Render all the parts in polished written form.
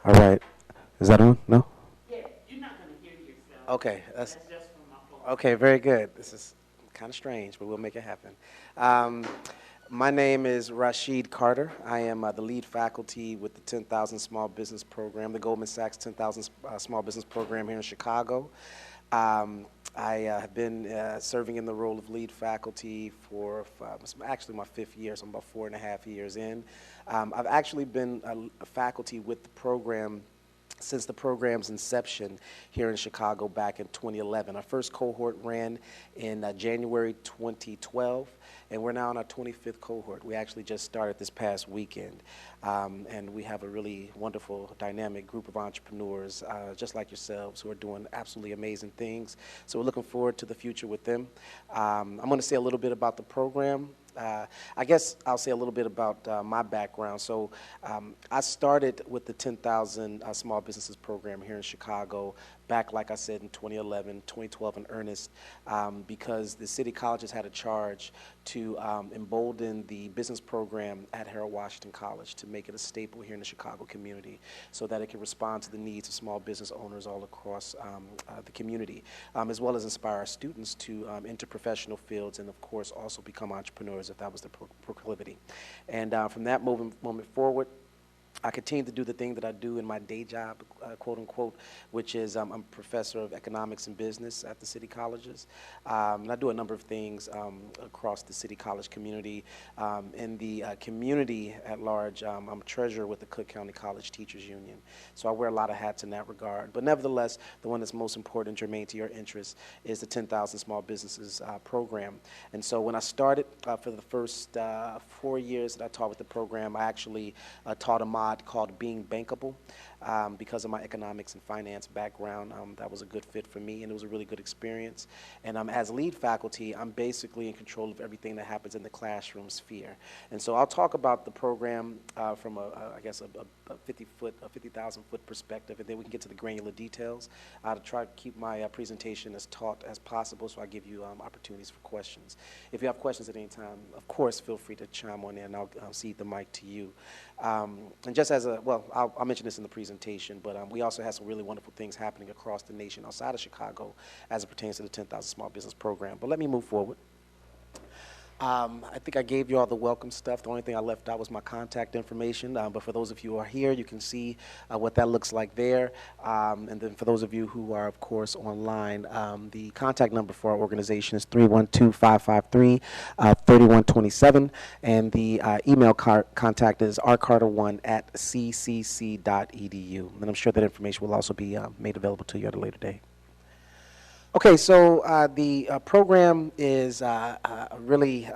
All right. Is that on? No? Yeah, you're not going to hear yourself. Okay. That's just from my phone. Okay, very good. This is kind of strange, but we'll make it happen. Um, my name is Rashid Carter. I am the lead faculty with the 10,000 Small Business Program, the Goldman Sachs 10,000 Small Business Program here in Chicago. Um, I have been serving in the role of lead faculty for actually my fifth year, so I'm about 4.5 years in. I've actually been a faculty with the program since the program's inception here in Chicago back in 2011. Our first cohort ran in January 2012, and we're now in our 25th cohort. We actually just started this past weekend, and we have a really wonderful, dynamic group of entrepreneurs, just like yourselves, who are doing absolutely amazing things. So we're looking forward to the future with them. I'm going to say a little bit about the program. I guess I'll say a little bit about my background. So I started with the 10,000 Small Businesses Program here in Chicago back, like I said, in 2011, 2012 in earnest, because the city colleges had a charge to embolden the business program at Harold Washington College to make it a staple here in the Chicago community so that it can respond to the needs of small business owners all across the community, as well as inspire our students to enter professional fields and, of course, also become entrepreneurs if that was the proclivity. And from that moment forward, I continue to do the thing that I do in my day job, quote unquote, which is I'm a professor of economics and business at the city colleges. And I do a number of things across the city college community. In the community at large, I'm a treasurer with the Cook County College Teachers Union. So I wear a lot of hats in that regard. But nevertheless, the one that's most important and germane to your interests is the 10,000 Small Businesses Program. And so when I started for the first 4 years that I taught with the program, I actually taught a mod called Being Bankable. Because of my economics and finance background, that was a good fit for me, and it was a really good experience. And as lead faculty, I'm basically in control of everything that happens in the classroom sphere. And so I'll talk about the program from I guess a 50,000 foot perspective, and then we can get to the granular details. To try to keep my presentation as taut as possible, so I give you opportunities for questions. If you have questions at any time, of course, feel free to chime on in, and I'll cede the mic to you. And just as I'll mention this in the presentation, but we also have some really wonderful things happening across the nation outside of Chicago as it pertains to the 10,000 Small Business Program. But let me move forward. I think I gave you all the welcome stuff. The only thing I left out was my contact information. But for those of you who are here, you can see what that looks like there. And then for those of you who are, of course, online, the contact number for our organization is 312-553-3127. And the email contact is rcarter1@ccc.edu. And I'm sure that information will also be made available to you at a later date. Okay, so the program is a really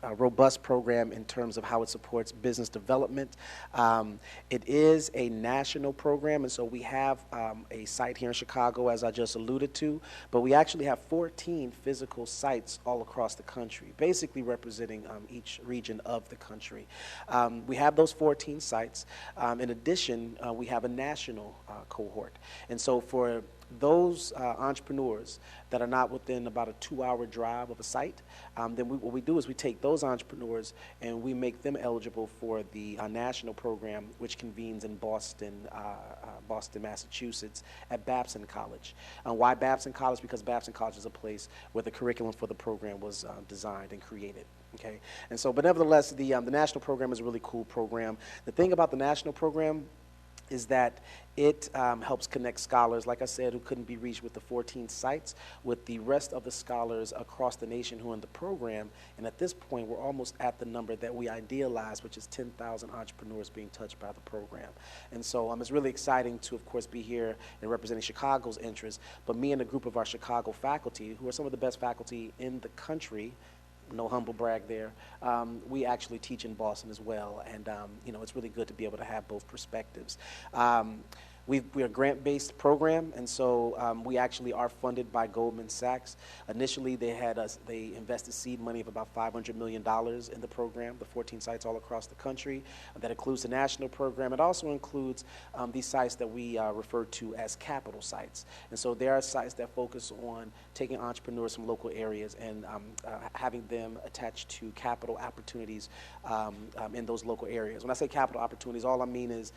a robust program in terms of how it supports business development. It is a national program, and so we have a site here in Chicago, as I just alluded to, but we actually have 14 physical sites all across the country, basically representing each region of the country. We have those 14 sites. In addition, we have a national cohort, and so for those entrepreneurs that are not within about a 2-hour drive of a site, then what we do is we take those entrepreneurs and we make them eligible for the national program, which convenes in Boston, Massachusetts, at Babson College. Why Babson College? Because Babson College is a place where the curriculum for the program was designed and created. Okay, and so, but nevertheless, the national program is a really cool program. The thing about the national program is that it helps connect scholars, like I said, who couldn't be reached with the 14 sites, with the rest of the scholars across the nation who are in the program. And at this point, we're almost at the number that we idealized, which is 10,000 entrepreneurs being touched by the program. And so it's really exciting to, of course, be here and representing Chicago's interests. But me and a group of our Chicago faculty, who are some of the best faculty in the country, no humble brag there, we actually teach in Boston as well, and it's really good to be able to have both perspectives. We're a grant-based program, and so we actually are funded by Goldman Sachs. Initially, they invested seed money of about $500 million in the program, the 14 sites all across the country. That includes the national program. It also includes these sites that we refer to as capital sites. And so there are sites that focus on taking entrepreneurs from local areas and having them attached to capital opportunities in those local areas. When I say capital opportunities, all I mean is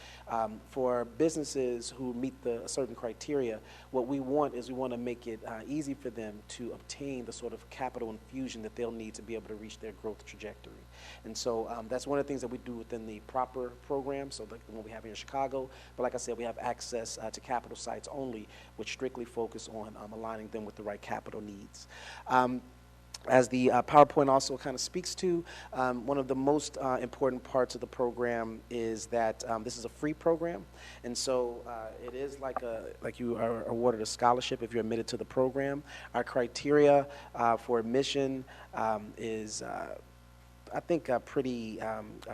for businesses who meet a certain criteria, what we want is we want to make it easy for them to obtain the sort of capital infusion that they'll need to be able to reach their growth trajectory. And so that's one of the things that we do within the proper program, so like the one we have here in Chicago. But like I said, we have access to capital sites only, which strictly focus on aligning them with the right capital needs. As the PowerPoint also kind of speaks to, one of the most important parts of the program is that this is a free program, and so it is like you are awarded a scholarship if you're admitted to the program. Our criteria for admission is I think pretty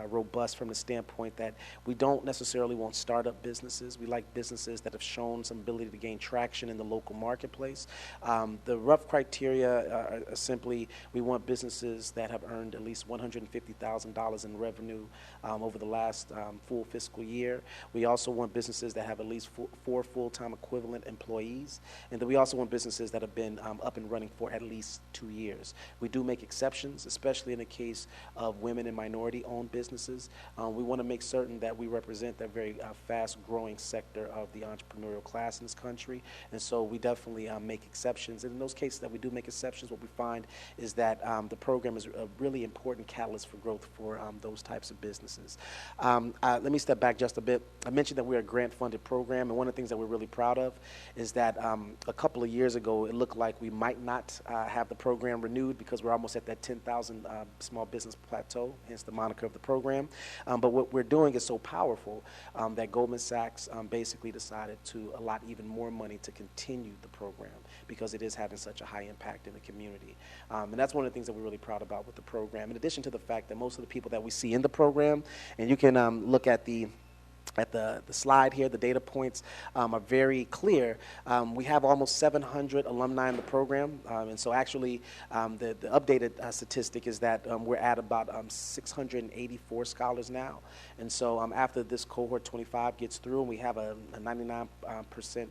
robust from the standpoint that we don't necessarily want startup businesses. We like businesses that have shown some ability to gain traction in the local marketplace. The rough criteria are simply we want businesses that have earned at least $150,000 in revenue over the last full fiscal year. We also want businesses that have at least four full-time equivalent employees. And then we also want businesses that have been up and running for at least 2 years. We do make exceptions, especially in the case of women and minority-owned businesses. We want to make certain that we represent that very fast-growing sector of the entrepreneurial class in this country, and so we definitely make exceptions. And in those cases that we do make exceptions, what we find is that the program is a really important catalyst for growth for those types of businesses. Let me step back just a bit. I mentioned that we're a grant-funded program, and one of the things that we're really proud of is that a couple of years ago, it looked like we might not have the program renewed because we're almost at that 10,000 small business plateau, hence the moniker of the program. But what we're doing is so powerful that Goldman Sachs basically decided to allot even more money to continue the program because it is having such a high impact in the community. And that's one of the things that we're really proud about with the program, in addition to the fact that most of the people that we see in the program, and you can look at the slide here, the data points are very clear. We have almost 700 alumni in the program, and so actually the updated statistic is that we're at about 684 scholars now. And so after this cohort 25 gets through and we have a 99%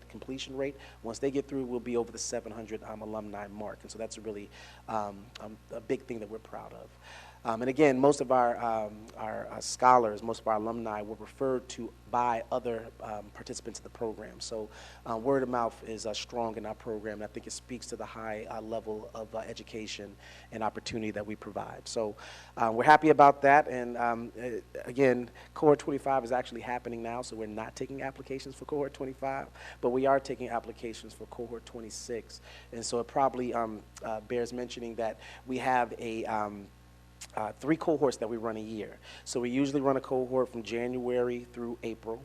completion rate, once they get through, we'll be over the 700 alumni mark. And so that's a really a big thing that we're proud of. And again, most of our scholars, most of our alumni were referred to by other participants in the program. So word of mouth is strong in our program, and I think it speaks to the high level of education and opportunity that we provide. So we're happy about that, and again, cohort 25 is actually happening now, so we're not taking applications for cohort 25, but we are taking applications for cohort 26. And so it probably bears mentioning that we have a 3 cohorts that we run a year. So we usually run a cohort from January through April,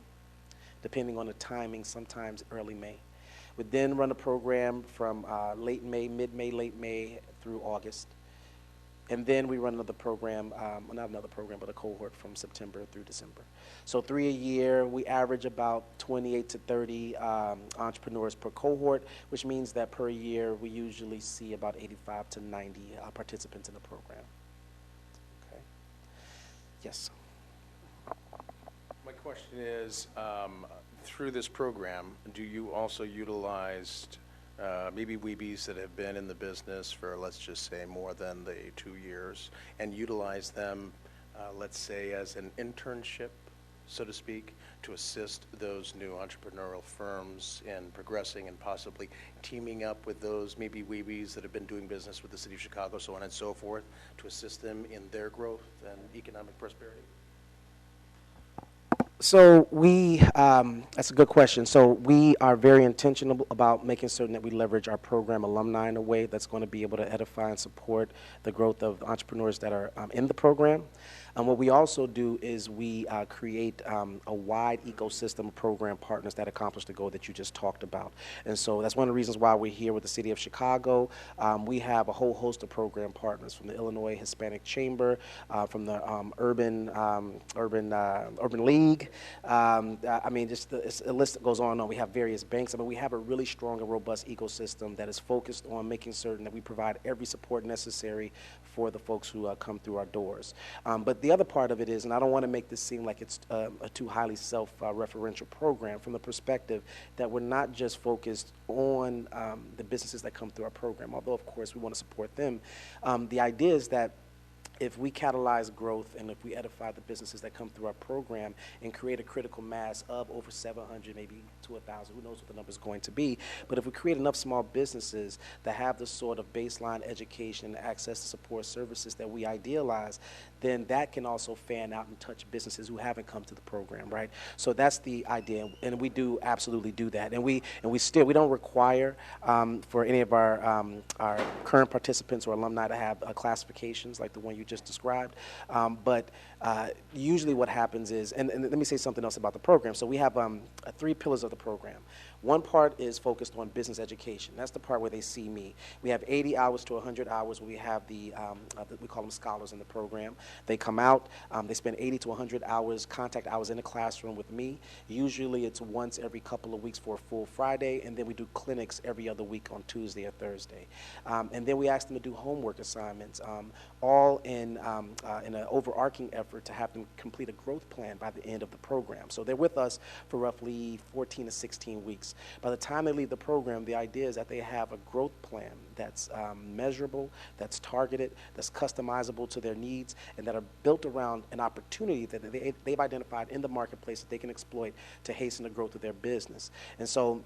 depending on the timing, sometimes early May. We then run a program from late May, mid-May, late May through August. And then we run another program, not another program, but a cohort from September through December. So 3 a year, we average about 28 to 30 entrepreneurs per cohort, which means that per year we usually see about 85 to 90 participants in the program. Yes. My question is, through this program, do you also utilize maybe weebies that have been in the business for, let's just say, more than the 2 years, and utilize them, let's say, as an internship, so to speak, to assist those new entrepreneurial firms in progressing and possibly teaming up with those maybe weebies that have been doing business with the city of Chicago, so on and so forth, to assist them in their growth and economic prosperity? So that's a good question. So we are very intentional about making certain that we leverage our program alumni in a way that's going to be able to edify and support the growth of entrepreneurs that are in the program. What we also do is we create a wide ecosystem of program partners that accomplish the goal that you just talked about. And so that's one of the reasons why we're here with the City of Chicago. We have a whole host of program partners from the Illinois Hispanic Chamber, from the Urban League. I mean, just the list goes on and on. We have various banks. I mean, we have a really strong and robust ecosystem that is focused on making certain that we provide every support necessary for the folks who come through our doors. But the other part of it is, and I don't want to make this seem like it's a too highly self-referential program, from the perspective that we're not just focused on the businesses that come through our program, although of course we want to support them. The idea is that if we catalyze growth and if we edify the businesses that come through our program and create a critical mass of over 700, maybe to 1,000, who knows what the number is going to be, but if we create enough small businesses that have the sort of baseline education, access to support services that we idealize, then that can also fan out and touch businesses who haven't come to the program, right? So that's the idea, and we do absolutely do that. And we don't require for any of our current participants or alumni to have classifications like the one you just described. But usually what happens is, and let me say something else about the program. So we have 3 pillars of the program. One part is focused on business education. That's the part where they see me. We have 80 hours to 100 hours where we have we call them scholars in the program. They come out, they spend 80 to 100 hours, contact hours in the classroom with me. Usually it's once every couple of weeks for a full Friday, and then we do clinics every other week on Tuesday or Thursday. And then we ask them to do homework assignments, all in an overarching effort to have them complete a growth plan by the end of the program. So they're with us for roughly 14 to 16 weeks. By the time they leave the program, the idea is that they have a growth plan that's measurable, that's targeted, that's customizable to their needs, and that are built around an opportunity that they've identified in the marketplace that they can exploit to hasten the growth of their business. And so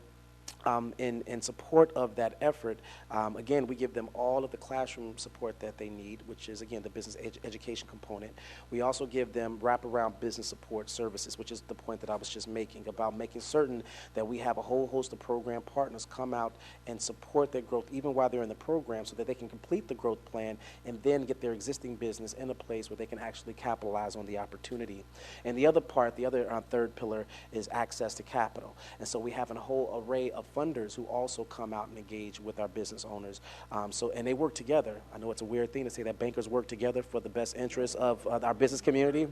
in support of that effort, again, we give them all of the classroom support that they need, which is, again, the business education component. We also give them wraparound business support services, which is the point that I was just making, about making certain that we have a whole host of program partners come out and support their growth even while they're in the program, so that they can complete the growth plan and then get their existing business in a place where they can actually capitalize on the opportunity. And the other part, the other third pillar, is access to capital. And so we have a whole array of funders who also come out and engage with our business owners. And they work together. I know it's a weird thing to say that bankers work together for the best interests of our business community.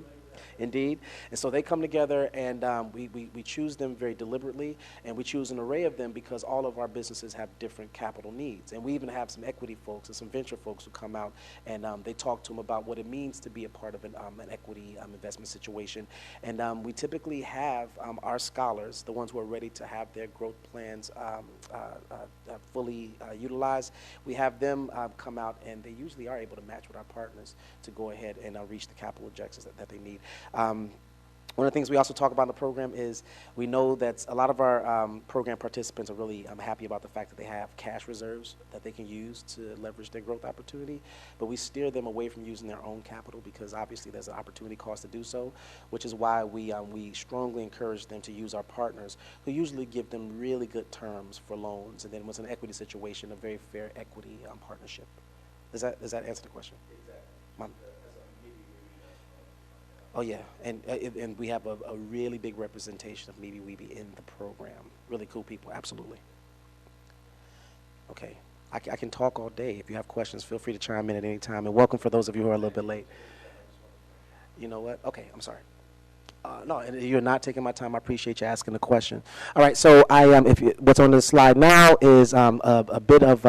Indeed. And so they come together, and we choose them very deliberately, and we choose an array of them because all of our businesses have different capital needs. And we even have some equity folks and some venture folks who come out, and they talk to them about what it means to be a part of an equity investment situation. And we typically have our scholars, the ones who are ready to have their growth plans fully utilized, we have them come out, and they usually are able to match with our partners to go ahead and reach the capital objectives that they need. One of the things we also talk about in the program is we know that a lot of our program participants are really happy about the fact that they have cash reserves that they can use to leverage their growth opportunity, but we steer them away from using their own capital because obviously there's an opportunity cost to do so, which is why we strongly encourage them to use our partners, who usually give them really good terms for loans, and then when it's an equity situation, a very fair equity partnership. Does that answer the question? Exactly. Oh yeah, and we have a really big representation of Meeby Weeby in the program. Really cool people, absolutely. Okay, I can talk all day. If you have questions, feel free to chime in at any time. And welcome for those of you who are a little bit late. You know what? Okay, I'm sorry. No, and you're not taking my time. I appreciate you asking the question. All right, so what's on the slide now is a bit of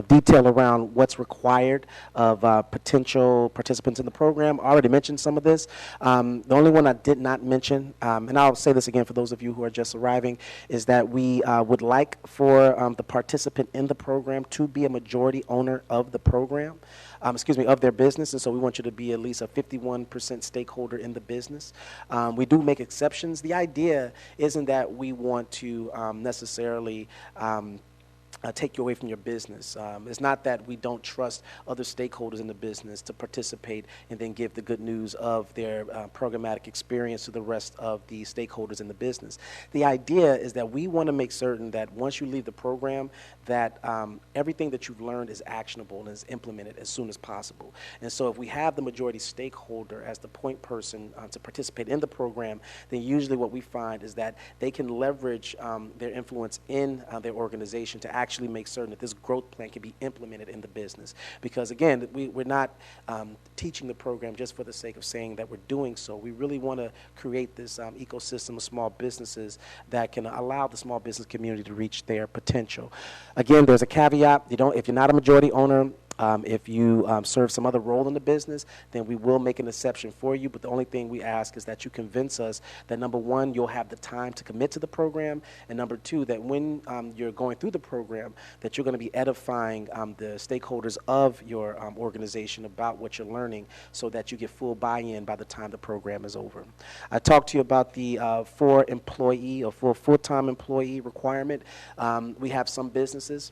detail around what's required of potential participants in the program. I already mentioned some of this. The only one I did not mention, and I'll say this again for those of you who are just arriving, is that we would like for the participant in the program to be a majority owner of the program. Of their business, and so we want you to be at least a 51% stakeholder in the business. We do make exceptions. The idea isn't that we want to necessarily take you away from your business. It's not that we don't trust other stakeholders in the business to participate and then give the good news of their programmatic experience to the rest of the stakeholders in the business. The idea is that we want to make certain that once you leave the program, that everything that you've learned is actionable and is implemented as soon as possible. And so if we have the majority stakeholder as the point person to participate in the program, then usually what we find is that they can leverage their influence in their organization to actually make certain that this growth plan can be implemented in the business. Because again, we're not teaching the program just for the sake of saying that we're doing so. We really want to create this ecosystem of small businesses that can allow the small business community to reach their potential. Again, there's a caveat. If you're not a majority owner, if you serve some other role in the business, then we will make an exception for you. But the only thing we ask is that you convince us that, number one, you'll have the time to commit to the program, and number two, that when you're going through the program, that you're going to be edifying the stakeholders of your organization about what you're learning so that you get full buy-in by the time the program is over. I talked to you about the for full-time employee requirement. We have some businesses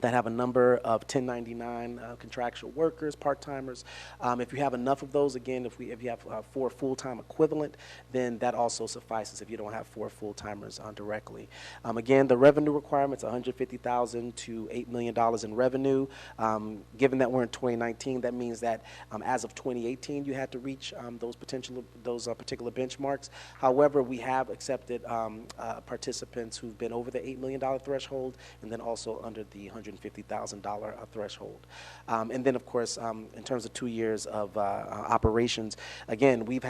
that have a number of 1099 contractual workers, part-timers. If you have enough of those, again, if you have 4 full-time equivalent, then that also suffices if you don't have 4 full-timers directly. Again, the revenue requirement's $150,000 to $8 million in revenue. Given that we're in 2019, that means that as of 2018, you had to reach those particular benchmarks. However, we have accepted participants who've been over the $8 million threshold and then also under the $150,000 threshold. And then, of course, in terms of 2 years of operations, again, we've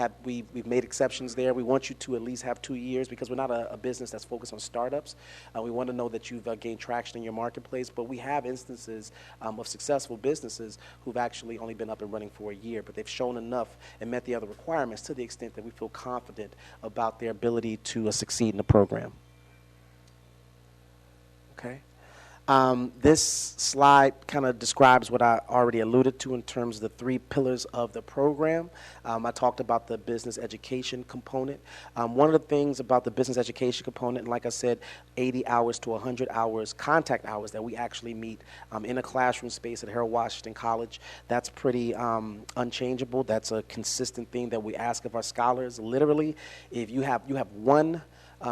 made exceptions there. We want you to at least have 2 years because we're not a business that's focused on startups. We want to know that you've gained traction in your marketplace, but we have instances of successful businesses who've actually only been up and running for a year, but they've shown enough and met the other requirements to the extent that we feel confident about their ability to succeed in the program. Okay. This slide kind of describes what I already alluded to in terms of the 3 pillars of the program. I talked about the business education component. One of the things about the business education component, and like I said, 80 hours to 100 hours, contact hours that we actually meet in a classroom space at Harold Washington College, that's pretty unchangeable. That's a consistent thing that we ask of our scholars. Literally, if you have one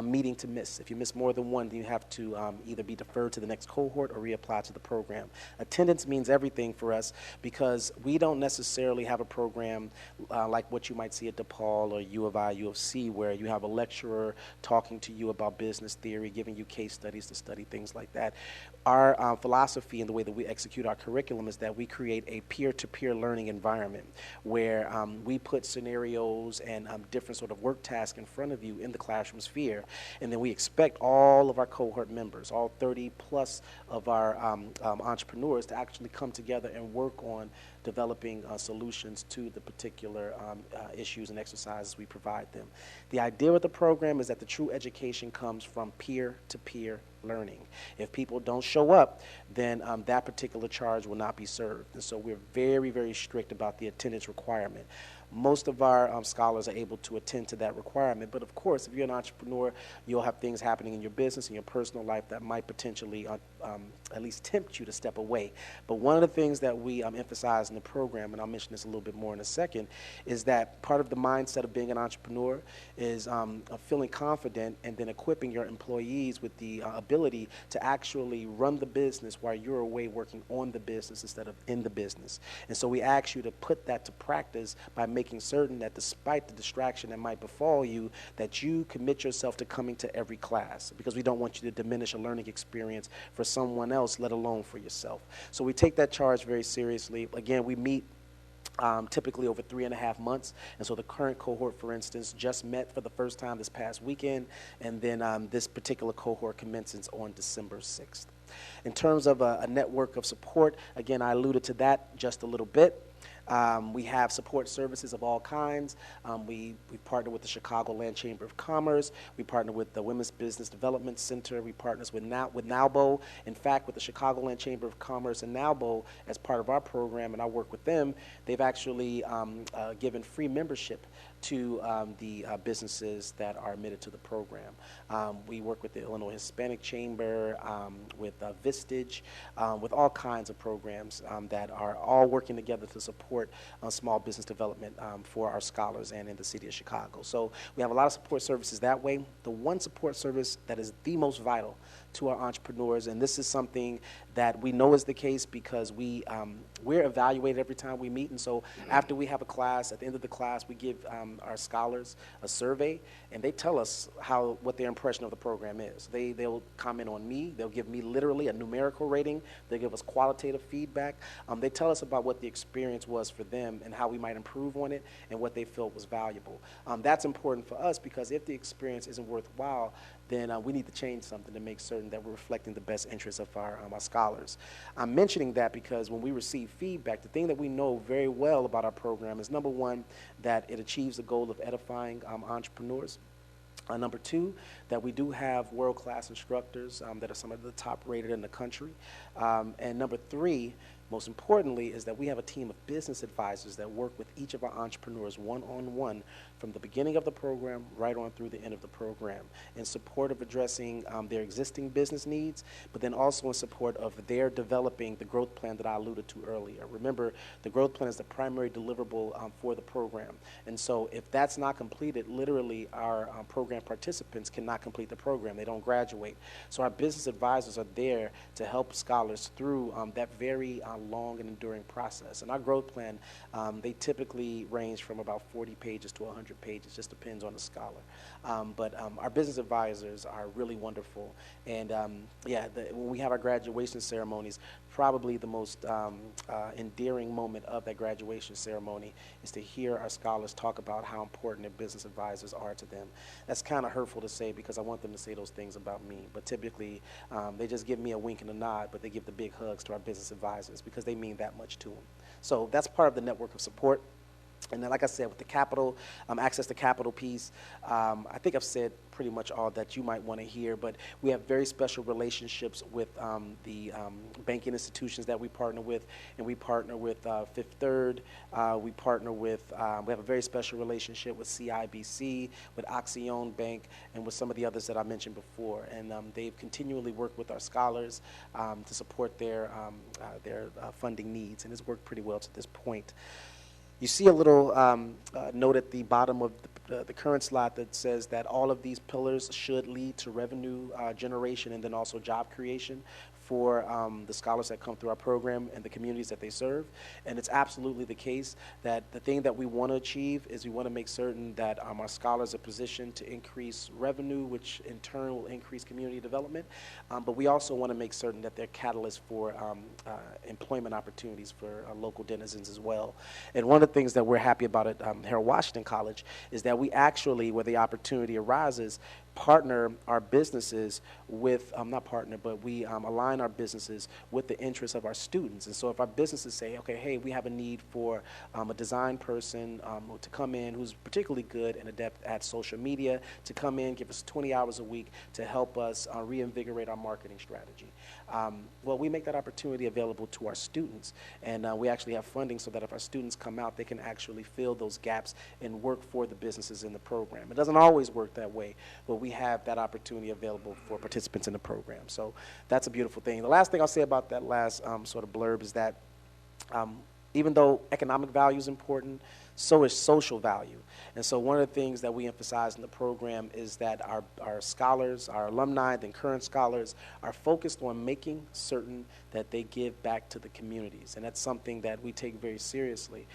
meeting to miss. If you miss more than one, then you have to either be deferred to the next cohort or reapply to the program. Attendance means everything for us because we don't necessarily have a program like what you might see at DePaul or U of I, U of C, where you have a lecturer talking to you about business theory, giving you case studies to study, things like that. Our philosophy and the way that we execute our curriculum is that we create a peer-to-peer learning environment where we put scenarios and different sort of work tasks in front of you in the classroom sphere. And then we expect all of our cohort members, all 30 plus of our entrepreneurs to actually come together and work on developing solutions to the particular issues and exercises we provide them. The idea with the program is that the true education comes from peer-to-peer learning. If people don't show up, then that particular charge will not be served. And so we're very, very strict about the attendance requirement. Most of our scholars are able to attend to that requirement. But of course, if you're an entrepreneur, you'll have things happening in your business and your personal life that might potentially at least tempt you to step away. But one of the things that we emphasize in the program, and I'll mention this a little bit more in a second, is that part of the mindset of being an entrepreneur is feeling confident and then equipping your employees with the ability to actually run the business while you're away working on the business instead of in the business. And so we ask you to put that to practice by making certain that despite the distraction that might befall you, that you commit yourself to coming to every class, because we don't want you to diminish a learning experience for someone else, let alone for yourself. So we take that charge very seriously. Again, we meet typically over 3.5 months. And so the current cohort, for instance, just met for the first time this past weekend, and then this particular cohort commences on December 6th. In terms of a network of support, again, I alluded to that just a little bit. We have support services of all kinds. We partner with the Chicagoland Chamber of Commerce. We partner with the Women's Business Development Center. We partner with NALBO. In fact, with the Chicagoland Chamber of Commerce and NALBO, as part of our program, and I work with them, they've actually given free membership to the businesses that are admitted to the program. We work with the Illinois Hispanic Chamber, with Vistage, with all kinds of programs that are all working together to support small business development for our scholars and in the city of Chicago. So we have a lot of support services that way. The one support service that is the most vital to our entrepreneurs, and this is something that we know is the case because we're evaluated every time we meet, and so after we have a class, at the end of the class, we give our scholars a survey, and they tell us what their impression of the program is. They'll comment on me, they'll give me literally a numerical rating, they give us qualitative feedback, they tell us about what the experience was for them and how we might improve on it and what they felt was valuable. That's important for us because if the experience isn't worthwhile, then we need to change something to make certain that we're reflecting the best interests of our scholars. I'm mentioning that because when we receive feedback, the thing that we know very well about our program is, number one, that it achieves the goal of edifying entrepreneurs. Number two, that we do have world-class instructors that are some of the top rated in the country. And number three, most importantly, is that we have a team of business advisors that work with each of our entrepreneurs one-on-one from the beginning of the program right on through the end of the program in support of addressing their existing business needs, but then also in support of their developing the growth plan that I alluded to earlier. Remember, the growth plan is the primary deliverable for the program. And so if that's not completed, literally our program participants cannot complete the program. They don't graduate. So our business advisors are there to help scholars through that very long and enduring process. And our growth plan, they typically range from about 40 pages to 100 pages, just depends on the scholar. But our business advisors are really wonderful. And when we have our graduation ceremonies, probably the most endearing moment of that graduation ceremony is to hear our scholars talk about how important their business advisors are to them. That's kind of hurtful to say because I want them to say those things about me, but typically they just give me a wink and a nod, but they give the big hugs to our business advisors because they mean that much to them. So that's part of the network of support. And then, like I said, with the capital, access to capital piece, I think I've said pretty much all that you might want to hear, but we have very special relationships with the banking institutions that we partner with, and we partner with Fifth Third, we partner with, we have a very special relationship with CIBC, with Axion Bank, and with some of the others that I mentioned before, and they've continually worked with our scholars to support their funding needs, and it's worked pretty well to this point. You see a little note at the bottom of the current slide that says that all of these pillars should lead to revenue generation and then also job creation for the scholars that come through our program and the communities that they serve. And it's absolutely the case that the thing that we want to achieve is we want to make certain that our scholars are positioned to increase revenue, which in turn will increase community development. But we also want to make certain that they're catalysts for employment opportunities for local denizens as well. And one of the things that we're happy about at Harold Washington College is that we actually, where the opportunity arises, partner our businesses with, not partner, but we align our businesses with the interests of our students. And so if our businesses say, okay, hey, we have a need for a design person to come in who's particularly good and adept at social media, to come in, give us 20 hours a week to help us reinvigorate our marketing strategy. Well, we make that opportunity available to our students, and we actually have funding so that if our students come out, they can actually fill those gaps and work for the businesses in the program. It doesn't always work that way, but we have that opportunity available for participants in the program. So that's a beautiful thing. The last thing I'll say about that last sort of blurb is that even though economic value is important, so is social value. And so one of the things that we emphasize in the program is that our scholars, our alumni, and current scholars are focused on making certain that they give back to the communities. And that's something that we take very seriously.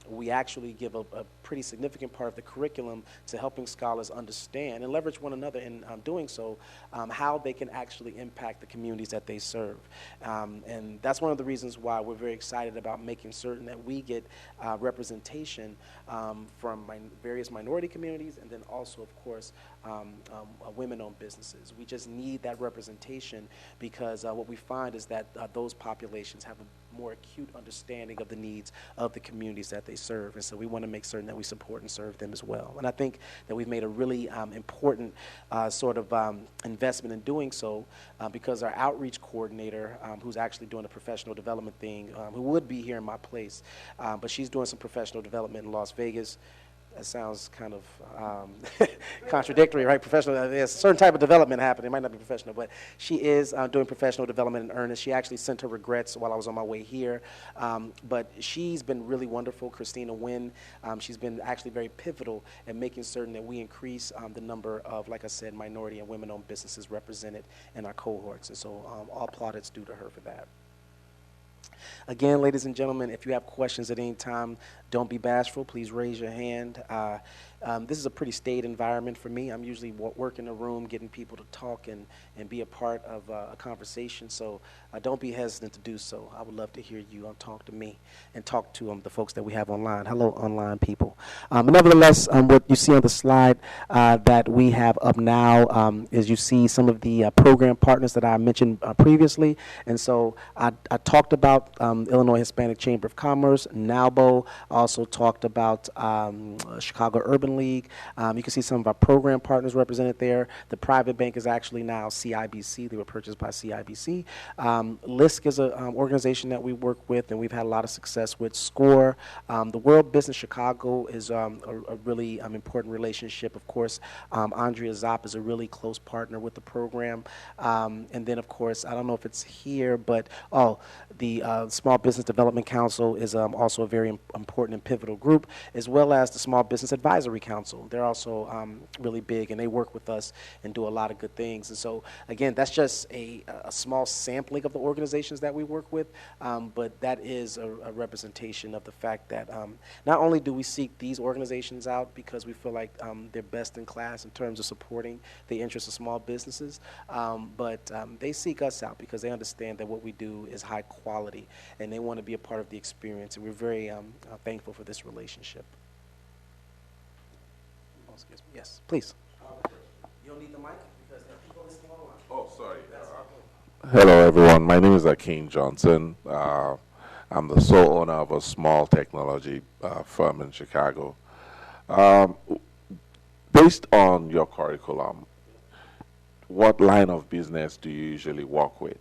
We actually give a pretty significant part of the curriculum to helping scholars understand and leverage one another in doing so, how they can actually impact the communities that they serve. And that's one of the reasons why we're very excited about making certain that we get representation from various minority communities, and then also, of course, women-owned businesses. We just need that representation because what we find is that those populations have a more acute understanding of the needs of the communities that they serve, and so we want to make certain that we support and serve them as well. And I think that we've made a really important sort of investment in doing so because our outreach coordinator, who's actually doing a professional development thing, who would be here in my place, but she's doing some professional development in Las Vegas. That sounds kind of contradictory, right? Professional, there's a certain type of development happening. It might not be professional, but she is doing professional development in earnest. She actually sent her regrets while I was on my way here. But she's been really wonderful, Christina Wynn. She's been actually very pivotal in making certain that we increase the number of, like I said, minority and women-owned businesses represented in our cohorts. And so all plaudits due to her for that. Again, ladies and gentlemen, if you have questions at any time, don't be bashful. Please raise your hand. This is a pretty staid environment for me. I'm usually working the room, getting people to talk and be a part of a conversation. So don't be hesitant to do so. I would love to hear you talk to me and talk to the folks that we have online. Hello, online people. But nevertheless, what you see on the slide that we have up now is you see some of the program partners that I mentioned previously. And so I talked about Illinois Hispanic Chamber of Commerce, NALBO. Also talked about Chicago Urban League. You can see some of our program partners represented there. The private bank is actually now CIBC. They were purchased by CIBC. LISC is an organization that we work with and we've had a lot of success with. SCORE. The World Business Chicago is a really important relationship. Of course, Andrea Zopp is a really close partner with the program. And then, of course, I don't know if it's here, but the Small Business Development Council is also a very important and pivotal group, as well as the Small Business Advisory Council. They're also really big, and they work with us and do a lot of good things. And so, again, that's just a small sampling of the organizations that we work with, but that is a representation of the fact that not only do we seek these organizations out because we feel like they're best in class in terms of supporting the interests of small businesses, but they seek us out because they understand that what we do is high quality, and they want to be a part of the experience, and we're very thankful for this relationship. Oh, excuse me. Yes, please. You don't need the mic because there are people listening online. Oh, sorry. Hello, everyone. My name is Akeem Johnson. I'm the sole owner of a small technology firm in Chicago. Based on your curriculum, what line of business do you usually work with?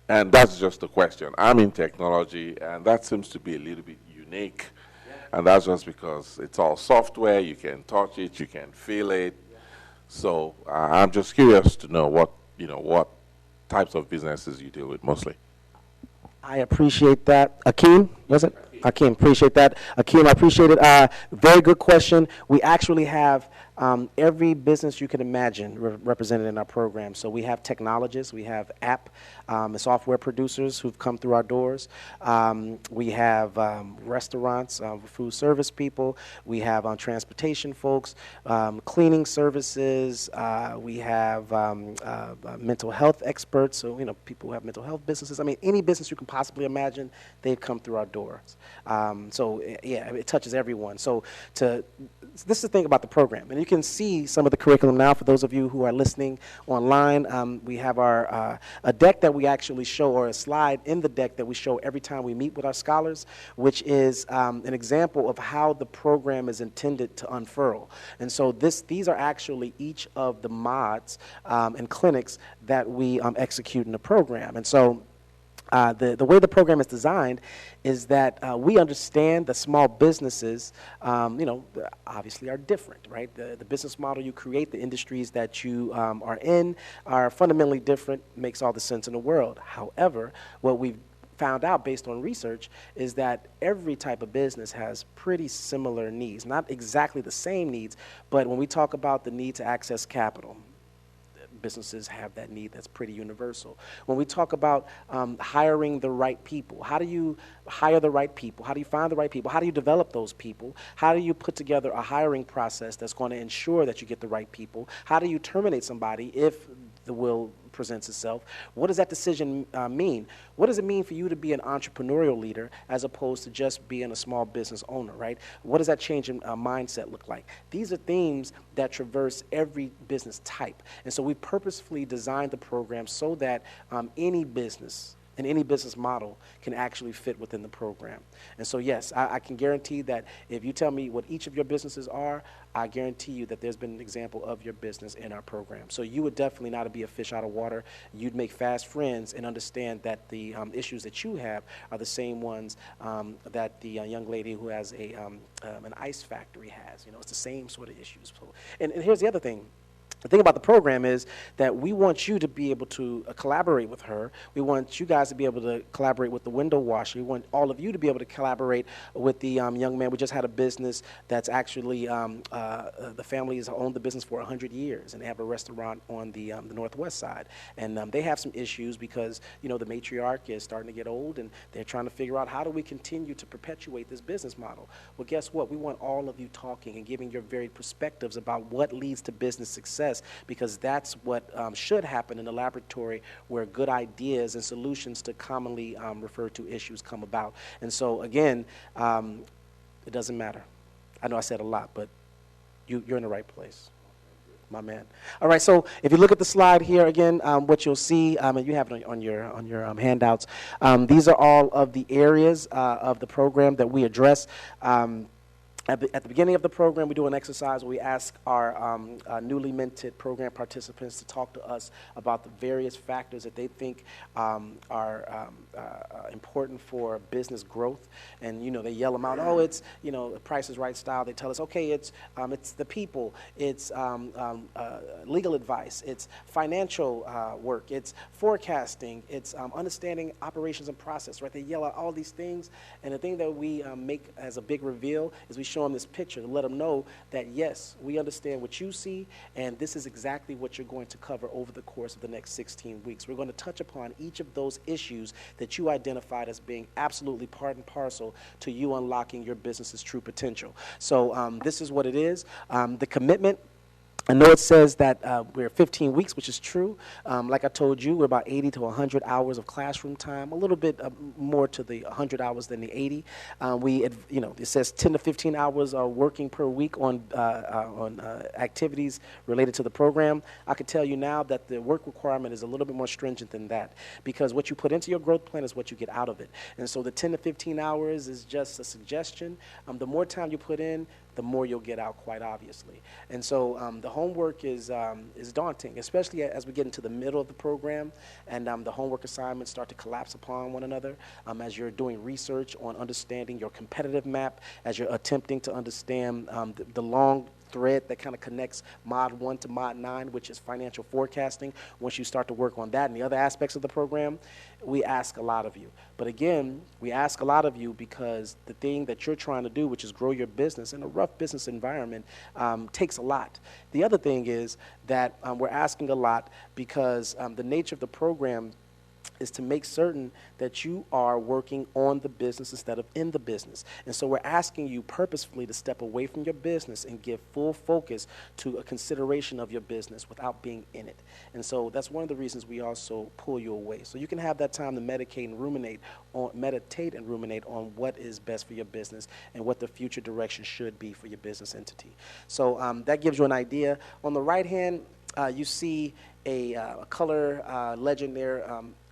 And that's just a question. I'm in technology, and that seems to be a little bit unique. Yeah. And that's just because it's all software. You can touch it, you can feel it. Yeah. So I'm just curious to know what types of businesses you deal with mostly. I appreciate that. Akeem, was it? Akeem, appreciate that. Akeem, I appreciate it. Very good question. We actually have every business you can imagine represented in our program. So we have technologists, we have app and software producers who've come through our doors. We have restaurants, food service people. We have transportation folks, cleaning services. We have mental health experts. So, people who have mental health businesses. I mean, any business you can possibly imagine, they've come through our doors. So, yeah, it touches everyone. So this is the thing about the program. And you can see some of the curriculum now for those of you who are listening online. We have a deck that we actually show, or a slide in the deck that we show every time we meet with our scholars, which is an example of how the program is intended to unfurl. And so these are actually each of the mods and clinics that we execute in the program. And so the way the program is designed is that we understand that small businesses, obviously are different, right? The business model you create, the industries that you are in are fundamentally different, makes all the sense in the world. However, what we've found out based on research is that every type of business has pretty similar needs, not exactly the same needs, but when we talk about the need to access capital, businesses have that need that's pretty universal. When we talk about hiring the right people, how do you hire the right people? How do you find the right people? How do you develop those people? How do you put together a hiring process that's going to ensure that you get the right people? How do you terminate somebody if the will presents itself? What does that decision mean? What does it mean for you to be an entrepreneurial leader as opposed to just being a small business owner, right? What does that change in mindset look like? These are themes that traverse every business type. And so we purposefully designed the program so that any business and any business model can actually fit within the program. And so, yes, I can guarantee that if you tell me what each of your businesses are, I guarantee you that there's been an example of your business in our program. So you would definitely not be a fish out of water. You'd make fast friends and understand that the issues that you have are the same ones that the young lady who has an ice factory has. You know, it's the same sort of issues. So, and here's the other thing. The thing about the program is that we want you to be able to collaborate with her. We want you guys to be able to collaborate with the window washer. We want all of you to be able to collaborate with the young man. We just had a business that's actually, the family has owned the business for 100 years, and they have a restaurant on the northwest side. And they have some issues because, you know, the matriarch is starting to get old, and they're trying to figure out how do we continue to perpetuate this business model. Well, guess what? We want all of you talking and giving your varied perspectives about what leads to business success, because that's what should happen in the laboratory, where good ideas and solutions to commonly referred to issues come about. And so, again, it doesn't matter. I know I said a lot, but you're in the right place, my man. All right, so if you look at the slide here again, what you'll see, and you have it on your handouts, these are all of the areas of the program that we address. At the beginning of the program, we do an exercise where we ask our newly minted program participants to talk to us about the various factors that they think are important for business growth. And, you know, they yell them out, oh, it's, you know, the Price is Right style. They tell us, okay, it's the people, it's legal advice, it's financial work, it's forecasting, it's understanding operations and process, right? They yell out all these things. And the thing that we make as a big reveal is we show them this picture to let them know that, yes, we understand what you see, and this is exactly what you're going to cover over the course of the next 16 weeks. We're going to touch upon each of those issues that you identified as being absolutely part and parcel to you unlocking your business's true potential. So this is what it is. The commitment, I know it says that we're 15 weeks, which is true. Like I told you, we're about 80 to 100 hours of classroom time, a little bit more to the 100 hours than the 80. You know, it says 10 to 15 hours working per week on activities related to the program. I can tell you now that the work requirement is a little bit more stringent than that, because what you put into your growth plan is what you get out of it. And so the 10 to 15 hours is just a suggestion. The more time you put in, the more you'll get out, quite obviously. And so the homework is daunting, especially as we get into the middle of the program, and the homework assignments start to collapse upon one another as you're doing research on understanding your competitive map, as you're attempting to understand the long thread that kind of connects Mod 1 to Mod 9, which is financial forecasting. Once you start to work on that and the other aspects of the program, we ask a lot of you. But again, we ask a lot of you because the thing that you're trying to do, which is grow your business in a rough business environment, takes a lot. The other thing is that we're asking a lot because the nature of the program is to make certain that you are working on the business instead of in the business. And so we're asking you purposefully to step away from your business and give full focus to a consideration of your business without being in it. And so that's one of the reasons we also pull you away. So you can have that time to meditate and ruminate on what is best for your business and what the future direction should be for your business entity. So that gives you an idea. On the right hand, you see a color legend there,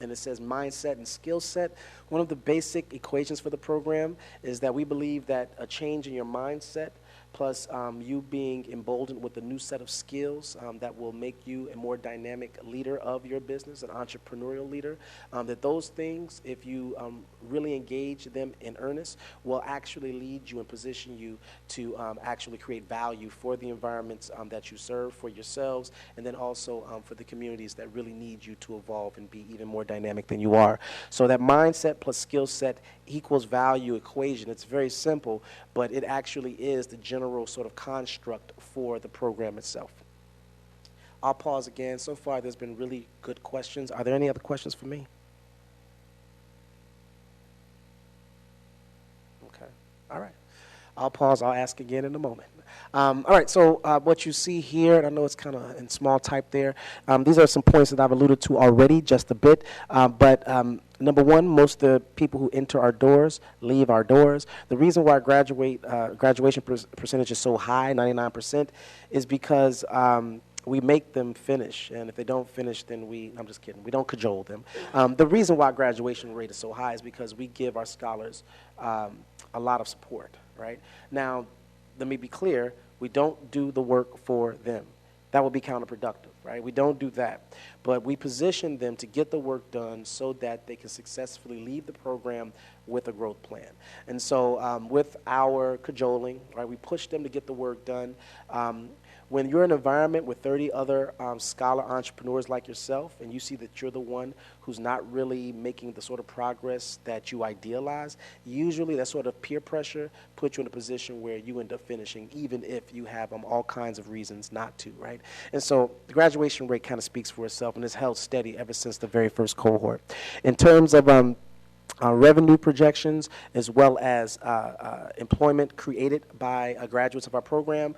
and it says mindset and skill set. One of the basic equations for the program is that we believe that a change in your mindset plus you being emboldened with a new set of skills that will make you a more dynamic leader of your business, an entrepreneurial leader, that those things, if you really engage them in earnest, will actually lead you and position you to actually create value for the environments that you serve, for yourselves, and then also for the communities that really need you to evolve and be even more dynamic than you are. So that mindset plus skill set equals value equation. It's very simple, but it actually is the general sort of construct for the program itself. I'll pause again. So far, there's been really good questions. Are there any other questions for me? Okay. All right. I'll pause. I'll ask again in a moment. All right, so what you see here, and I know it's kind of in small type there, these are some points that I've alluded to already just a bit, but number one, most of the people who enter our doors leave our doors. The reason why graduation percentage is so high, 99%, is because we make them finish, and if they don't finish, then I'm just kidding, we don't cajole them. The reason why graduation rate is so high is because we give our scholars a lot of support, right? Now, let me be clear, we don't do the work for them. That would be counterproductive, right? We don't do that. But we position them to get the work done so that they can successfully leave the program with a growth plan. And so with our cajoling, right, we push them to get the work done. When you're in an environment with 30 other scholar entrepreneurs like yourself, and you see that you're the one who's not really making the sort of progress that you idealize, usually that sort of peer pressure puts you in a position where you end up finishing, even if you have all kinds of reasons not to, right? And so the graduation rate kind of speaks for itself, and it's held steady ever since the very first cohort. In terms of revenue projections, as well as employment created by graduates of our program.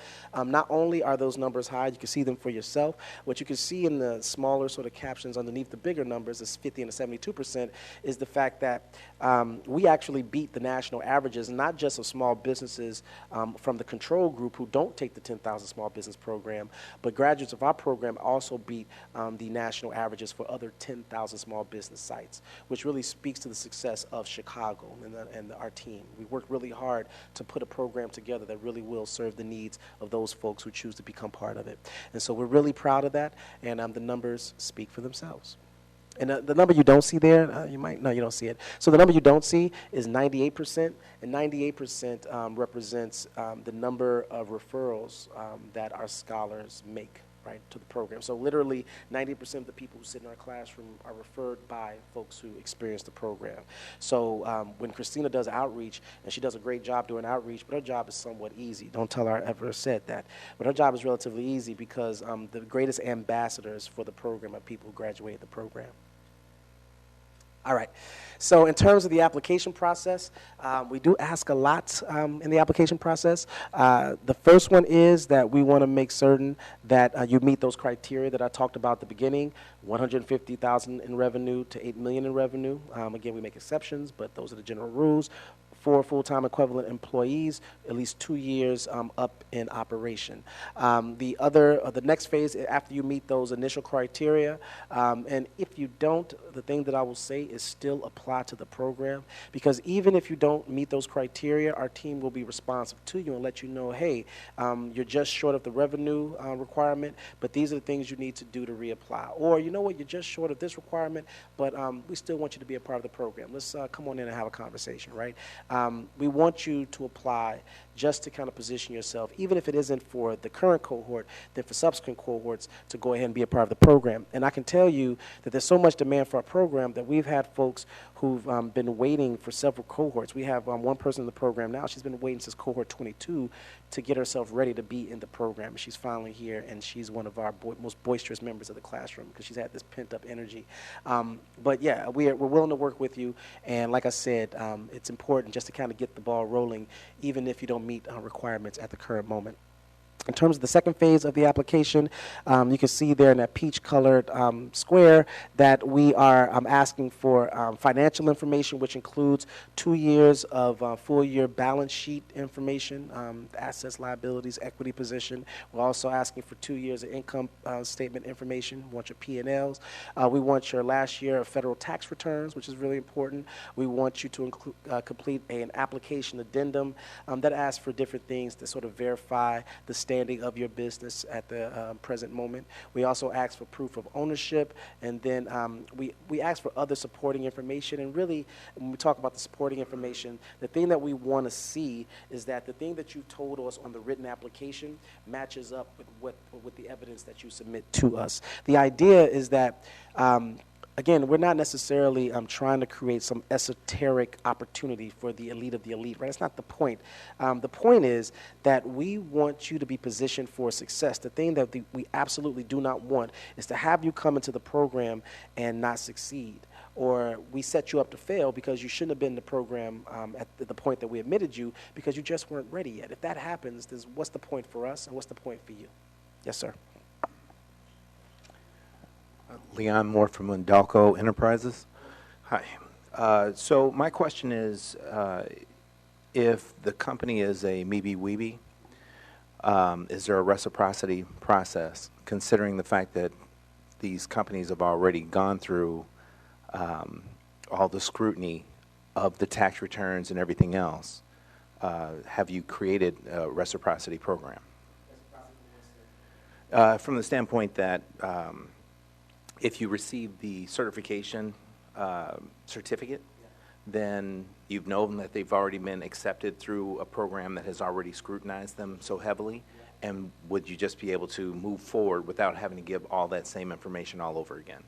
Not only are those numbers high, you can see them for yourself. What you can see in the smaller sort of captions underneath the bigger numbers, is 50 and 72%, is the fact that we actually beat the national averages, not just of small businesses from the control group who don't take the 10,000 Small Business Program, but graduates of our program also beat the national averages for other 10,000 small business sites, which really speaks to the success of Chicago and our team. We worked really hard to put a program together that really will serve the needs of those folks who choose to become part of it. And so we're really proud of that, and the numbers speak for themselves. And the number you don't see there, you don't see it. So the number you don't see is 98%, and 98% represents the number of referrals that our scholars make, right, to the program. So literally 90% of the people who sit in our classroom are referred by folks who experience the program. So when Christina does outreach, and she does a great job doing outreach, but her job is somewhat easy. Don't tell her I ever said that. But her job is relatively easy because the greatest ambassadors for the program are people who graduated the program. All right. So in terms of the application process, we do ask a lot in the application process. The first one is that we want to make certain that you meet those criteria that I talked about at the beginning, 150,000 in revenue to 8 million in revenue. Again, we make exceptions, but those are the general rules. 4 full-time equivalent employees, at least 2 years up in operation. The next phase, after you meet those initial criteria, and if you don't, the thing that I will say is still apply to the program, because even if you don't meet those criteria, our team will be responsive to you and let you know, hey, you're just short of the revenue requirement, but these are the things you need to do to reapply. Or, you know what, you're just short of this requirement, but we still want you to be a part of the program. Let's come on in and have a conversation, right? We want you to apply just to kind of position yourself, even if it isn't for the current cohort, then for subsequent cohorts to go ahead and be a part of the program. And I can tell you that there's so much demand for our program that we've had folks who've been waiting for several cohorts. We have one person in the program now. She's been waiting since cohort 22 to get herself ready to be in the program. She's finally here, and she's one of our most boisterous members of the classroom because she's had this pent-up energy. But yeah, we're willing to work with you, and like I said, it's important just to kind of get the ball rolling, even if you don't meet requirements at the current moment. In terms of the second phase of the application, you can see there in that peach-colored square that we are asking for financial information, which includes 2 years of full-year balance sheet information, assets, liabilities, equity position. We're also asking for 2 years of income statement information. We want your P&Ls. We want your last year of federal tax returns, which is really important. We want you to complete an application addendum that asks for different things to sort of verify the standing of your business at the present moment. We also ask for proof of ownership, and then we ask for other supporting information. And really, when we talk about the supporting information, the thing that we want to see is that the thing that you told us on the written application matches up with the evidence that you submit to us. The idea is that again, we're not necessarily trying to create some esoteric opportunity for the elite of the elite, right? That's not the point. The point is that we want you to be positioned for success. The thing that we absolutely do not want is to have you come into the program and not succeed, or we set you up to fail because you shouldn't have been in the program at the point that we admitted you because you just weren't ready yet. If that happens, then what's the point for us and what's the point for you? Yes, sir. Leon Moore from Lindalco Enterprises. Hi. So my question is, if the company is a Meeby Weeby, is there a reciprocity process, considering the fact that these companies have already gone through all the scrutiny of the tax returns and everything else? Have you created a reciprocity program? From the standpoint that if you receive the certification certificate, then you've known that they've already been accepted through a program that has already scrutinized them so heavily, and would you just be able to move forward without having to give all that same information all over again?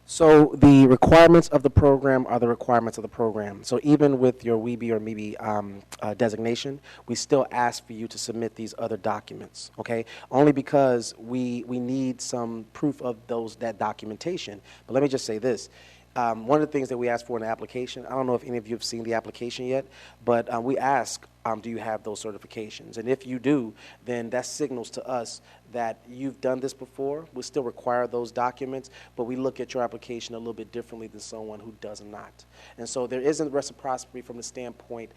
So the requirements of the program are the requirements of the program. So even with your WEB or MEB designation, we still ask for you to submit these other documents, okay? Only because we need some proof of that documentation. But let me just say this. One of the things that we ask for in the application, I don't know if any of you have seen the application yet, but we ask, do you have those certifications? And if you do, then that signals to us that you've done this before. We still require those documents, but we look at your application a little bit differently than someone who does not. And so there isn't reciprocity from the standpoint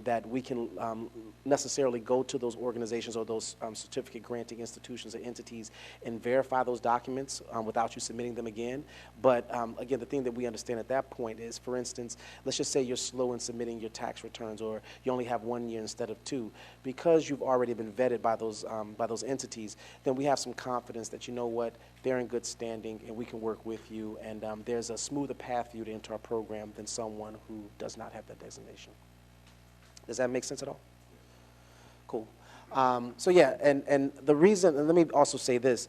that we can necessarily go to those organizations or those certificate granting institutions or entities and verify those documents without you submitting them again. But again, the thing that we understand at that point is, for instance, let's just say you're slow in submitting your tax returns, or you only have 1 year instead of 2. Because you've already been vetted by those entities, then we have some confidence that, you know what, they're in good standing and we can work with you, and there's a smoother path for you to enter our program than someone who does not have that designation. Does that make sense at all? Cool. So yeah, and the reason, and let me also say this,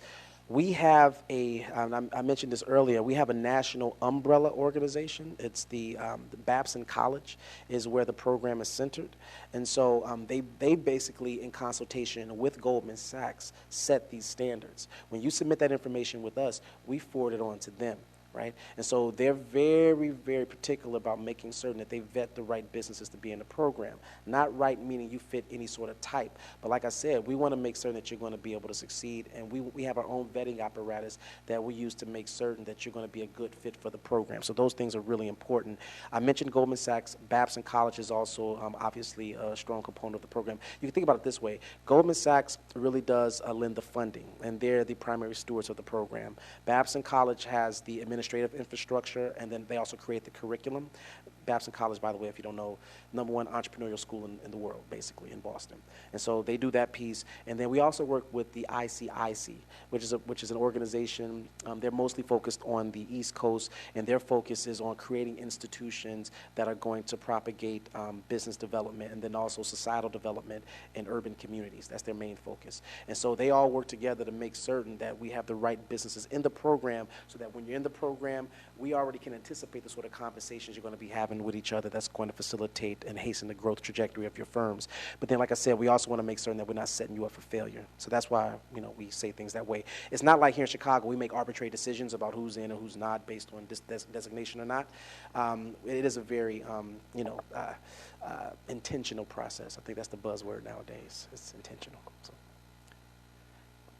we have I mentioned this earlier, we have a national umbrella organization. It's the Babson College is where the program is centered. And so they basically, in consultation with Goldman Sachs, set these standards. When you submit that information with us, we forward it on to them. Right? And so they're very, very particular about making certain that they vet the right businesses to be in the program. Not right meaning you fit any sort of type, but like I said, we want to make certain that you're going to be able to succeed, and we have our own vetting apparatus that we use to make certain that you're going to be a good fit for the program. So those things are really important. I mentioned Goldman Sachs. Babson College is also obviously a strong component of the program. You can think about it this way. Goldman Sachs really does lend the funding, and they're the primary stewards of the program. Babson College has the administrative infrastructure, and then they also create the curriculum. Babson College, by the way, if you don't know, #1 entrepreneurial school in the world, basically, in Boston. And so they do that piece. And then we also work with the ICIC, which is an organization. They're mostly focused on the East Coast, and their focus is on creating institutions that are going to propagate business development and then also societal development in urban communities. That's their main focus. And so they all work together to make certain that we have the right businesses in the program, so that when you're in the program, we already can anticipate the sort of conversations you're going to be having with each other that's going to facilitate and hasten the growth trajectory of your firms. But then, like I said, we also want to make certain that we're not setting you up for failure. So that's why, we say things that way. It's not like here in Chicago we make arbitrary decisions about who's in or who's not based on this designation or not. It is a very, intentional process. I think that's the buzzword nowadays. It's intentional. So.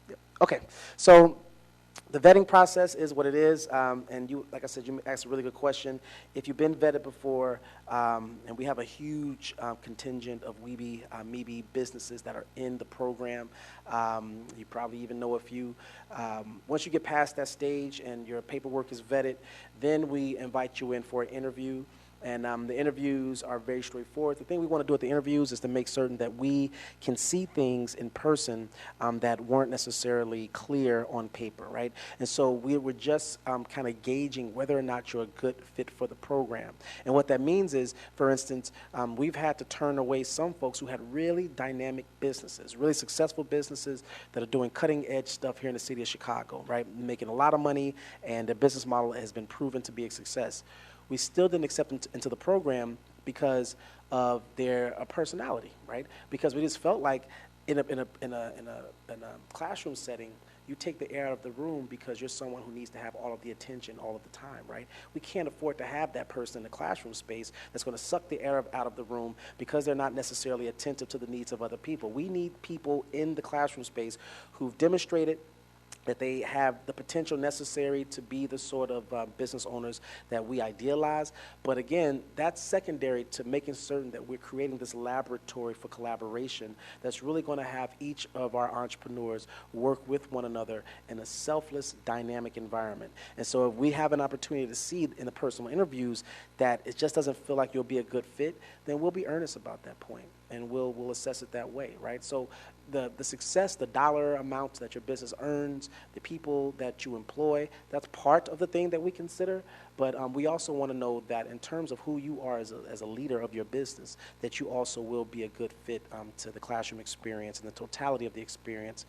Yep. Okay, so the vetting process is what it is, and you, like I said, you asked a really good question. If you've been vetted before, and we have a huge contingent of WEB, MEB businesses that are in the program, you probably even know a few. Once you get past that stage and your paperwork is vetted, then we invite you in for an interview. And the interviews are very straightforward. The thing we want to do at the interviews is to make certain that we can see things in person that weren't necessarily clear on paper, right? And so we were just kind of gauging whether or not you're a good fit for the program. And what that means is, for instance, we've had to turn away some folks who had really dynamic businesses, really successful businesses that are doing cutting-edge stuff here in the city of Chicago, right? Making a lot of money, and their business model has been proven to be a success. We still didn't accept them into the program because of their personality, right? Because we just felt like in a classroom setting, you take the air out of the room because you're someone who needs to have all of the attention all of the time, right? We can't afford to have that person in the classroom space that's going to suck the air out of the room because they're not necessarily attentive to the needs of other people. We need people in the classroom space who've demonstrated that they have the potential necessary to be the sort of business owners that we idealize. But again, that's secondary to making certain that we're creating this laboratory for collaboration that's really going to have each of our entrepreneurs work with one another in a selfless, dynamic environment. And so if we have an opportunity to see in the personal interviews that it just doesn't feel like you'll be a good fit, then we'll be earnest about that point, and we'll assess it that way, right? So the success, the dollar amounts that your business earns, the people that you employ, that's part of the thing that we consider. But we also want to know that in terms of who you are as a leader of your business, that you also will be a good fit to the classroom experience and the totality of the experience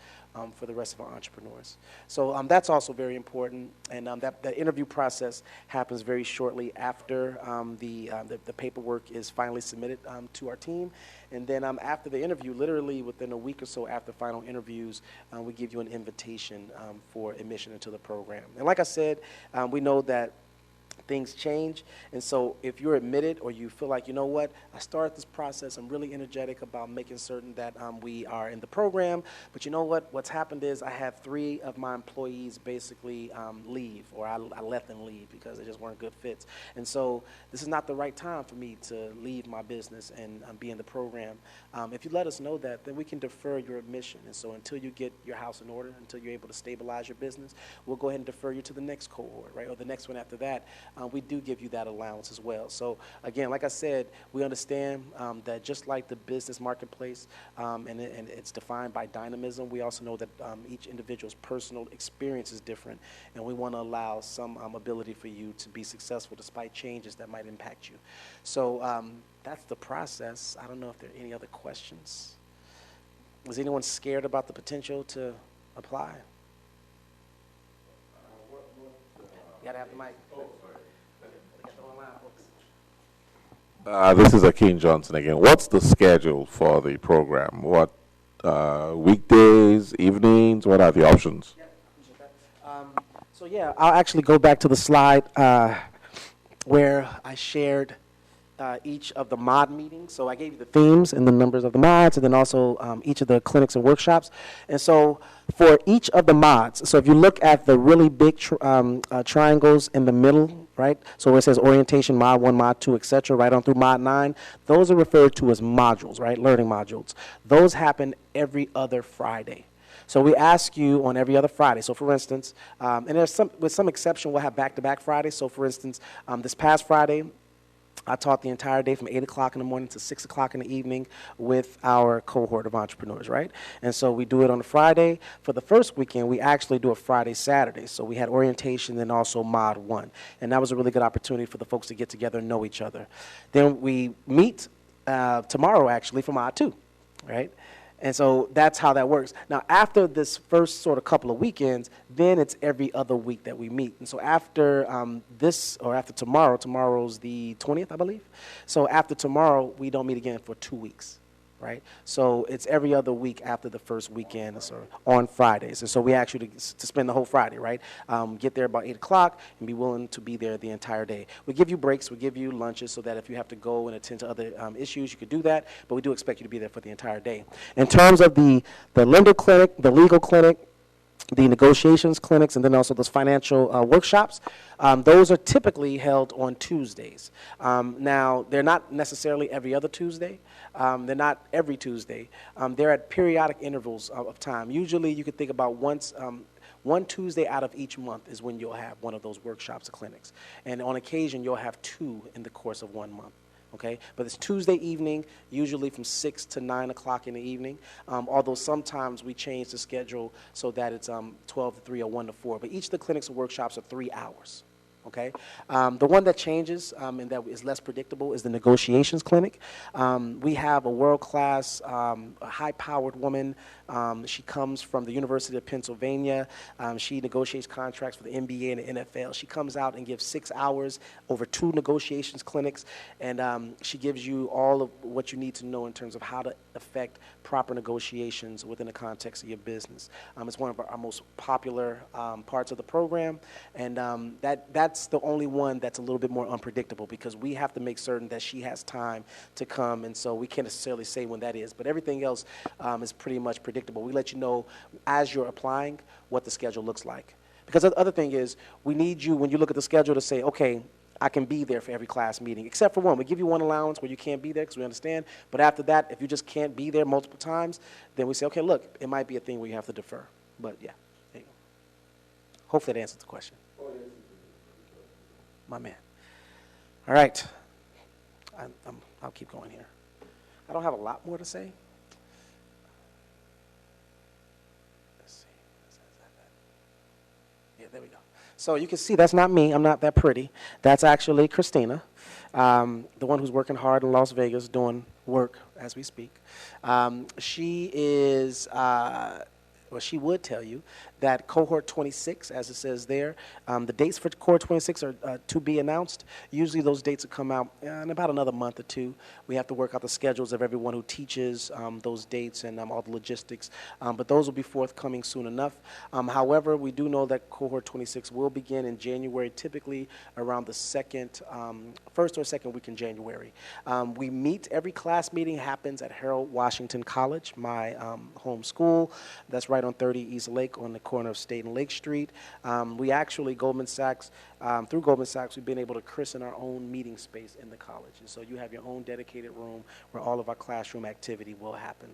for the rest of our entrepreneurs. So that's also very important. And that interview process happens very shortly after the paperwork is finally submitted to our team. And then after the interview, literally within a week or so after final interviews, we give you an invitation for admission into the program. And like I said, we know that things change. And so if you're admitted or you feel like, you know what, I started this process, I'm really energetic about making certain that we are in the program, but you know what, what's happened is I had 3 of my employees basically leave, or I let them leave because they just weren't good fits. And so this is not the right time for me to leave my business and be in the program. If you let us know that, then we can defer your admission. And so until you get your house in order, until you're able to stabilize your business, we'll go ahead and defer you to the next cohort, right, or the next one after that. We do give you that allowance as well. So again, like I said, we understand that just like the business marketplace, and it's defined by dynamism, we also know that each individual's personal experience is different, and we want to allow some ability for you to be successful despite changes that might impact you. So that's the process. I don't know if there are any other questions. Is anyone scared about the potential to apply? You gotta have the mic. This is Akeem Johnson again. What's the schedule for the program? What weekdays, evenings? What are the options? Yeah, appreciate that. So yeah, I'll actually go back to the slide where I shared each of the mod meetings. So I gave you the themes and the numbers of the mods, and then also each of the clinics and workshops. And so for each of the mods, so if you look at the really big triangles in the middle, right? So where it says orientation, mod 1, mod 2, etc., right on through mod 9, those are referred to as modules, right? Learning modules. Those happen every other Friday. So we ask you on every other Friday. So for instance, and there's with some exception, we'll have back-to-back Fridays. So for instance, this past Friday, I taught the entire day from 8 o'clock in the morning to 6 o'clock in the evening with our cohort of entrepreneurs, right? And so we do it on a Friday. For the first weekend, we actually do a Friday, Saturday. So we had orientation and also mod 1. And that was a really good opportunity for the folks to get together and know each other. Then we meet tomorrow, actually, for mod 2, right? And so that's how that works. Now, after this first sort of couple of weekends, then it's every other week that we meet. And so after after tomorrow, tomorrow's the 20th, I believe. So after tomorrow, we don't meet again for 2 weeks, right? So it's every other week after the first weekend, so on Fridays. And so we ask you to spend the whole Friday, right? Get there about 8 o'clock and be willing to be there the entire day. We give you breaks, we give you lunches so that if you have to go and attend to other issues, you could do that, but we do expect you to be there for the entire day. In terms of the lender clinic, the legal clinic, the negotiations clinics, and then also those financial workshops, those are typically held on Tuesdays. Now, they're not necessarily every other Tuesday. They're not every Tuesday. They're at periodic intervals of time. Usually, you could think about one Tuesday out of each month is when you'll have one of those workshops or clinics. And on occasion, you'll have 2 in the course of 1 month. Okay, but it's Tuesday evening, usually from 6 to 9 o'clock in the evening, although sometimes we change the schedule so that it's 12 to 3 or 1 to 4. But each of the clinics and workshops are 3 hours. Okay, the one that changes and that is less predictable is the negotiations clinic. We have a world-class, high-powered woman. She comes from the University of Pennsylvania. She negotiates contracts for the NBA and the NFL. She comes out and gives 6 hours over 2 negotiations clinics, and she gives you all of what you need to know in terms of how to affect proper negotiations within the context of your business. It's one of our most popular parts of the program, and that's the only one that's a little bit more unpredictable because we have to make certain that she has time to come, and so we can't necessarily say when that is. But everything else is pretty much predictable. We let you know as you're applying what the schedule looks like. Because the other thing is, we need you, when you look at the schedule, to say, okay, I can be there for every class meeting, except for one. We give you one allowance where you can't be there because we understand. But after that, if you just can't be there multiple times, then we say, okay, look, it might be a thing where you have to defer. But yeah, there you go. Hopefully that answers the question. My man. All right. I'll keep going here. I don't have a lot more to say. Let's see. Yeah, there we go. So you can see that's not me. I'm not that pretty. That's actually Christina, the one who's working hard in Las Vegas doing work as we speak. She is, well, she would tell you that cohort 26, as it says there, the dates for cohort 26 are to be announced. Usually those dates will come out in about another month or two. We have to work out the schedules of everyone who teaches those dates and all the logistics, but those will be forthcoming soon enough. However, we do know that cohort 26 will begin in January, typically around the first or second week in January. We meet, every class meeting happens at Harold Washington College, my home school. That's right on 30 East Lake on the corner of State and Lake Street. We actually, Goldman Sachs, through Goldman Sachs, we've been able to christen our own meeting space in the college. And so you have your own dedicated room where all of our classroom activity will happen.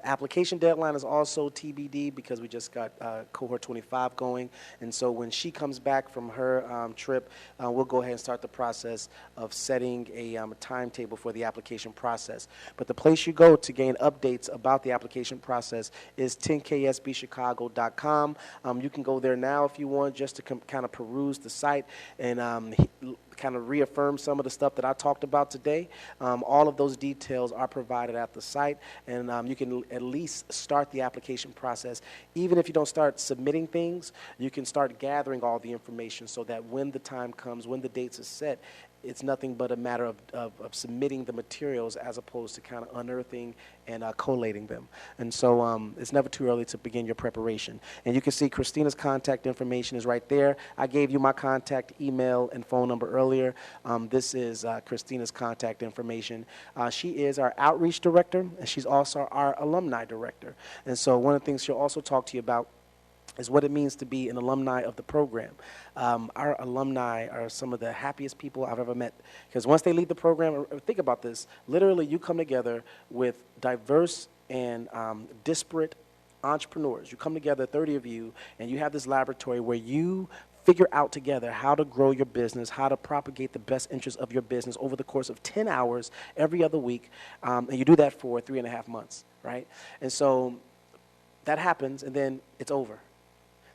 Application deadline is also TBD because we just got cohort 25 going, and so when she comes back from her trip, we'll go ahead and start the process of setting a timetable for the application process. But the place you go to gain updates about the application process is 10ksbchicago.com. You can go there now if you want, just to kind of peruse the site and kind of reaffirm some of the stuff that I talked about today. All of those details are provided at the site, and you can at least start the application process. Even if you don't start submitting things, you can start gathering all the information so that when the time comes, when the dates are set, it's nothing but a matter of submitting the materials as opposed to kind of unearthing and collating them. And so it's never too early to begin your preparation. And you can see Christina's contact information is right there. I gave you my contact email and phone number earlier. This is Christina's contact information. She is our outreach director, and she's also our alumni director. And so one of the things she'll also talk to you about is what it means to be an alumni of the program. Our alumni are some of the happiest people I've ever met, because once they leave the program, think about this, literally you come together with diverse and disparate entrepreneurs. You come together, 30 of you, and you have this laboratory where you figure out together how to grow your business, how to propagate the best interests of your business over the course of 10 hours every other week, and you do that for 3.5 months, right? And so that happens, and then it's over.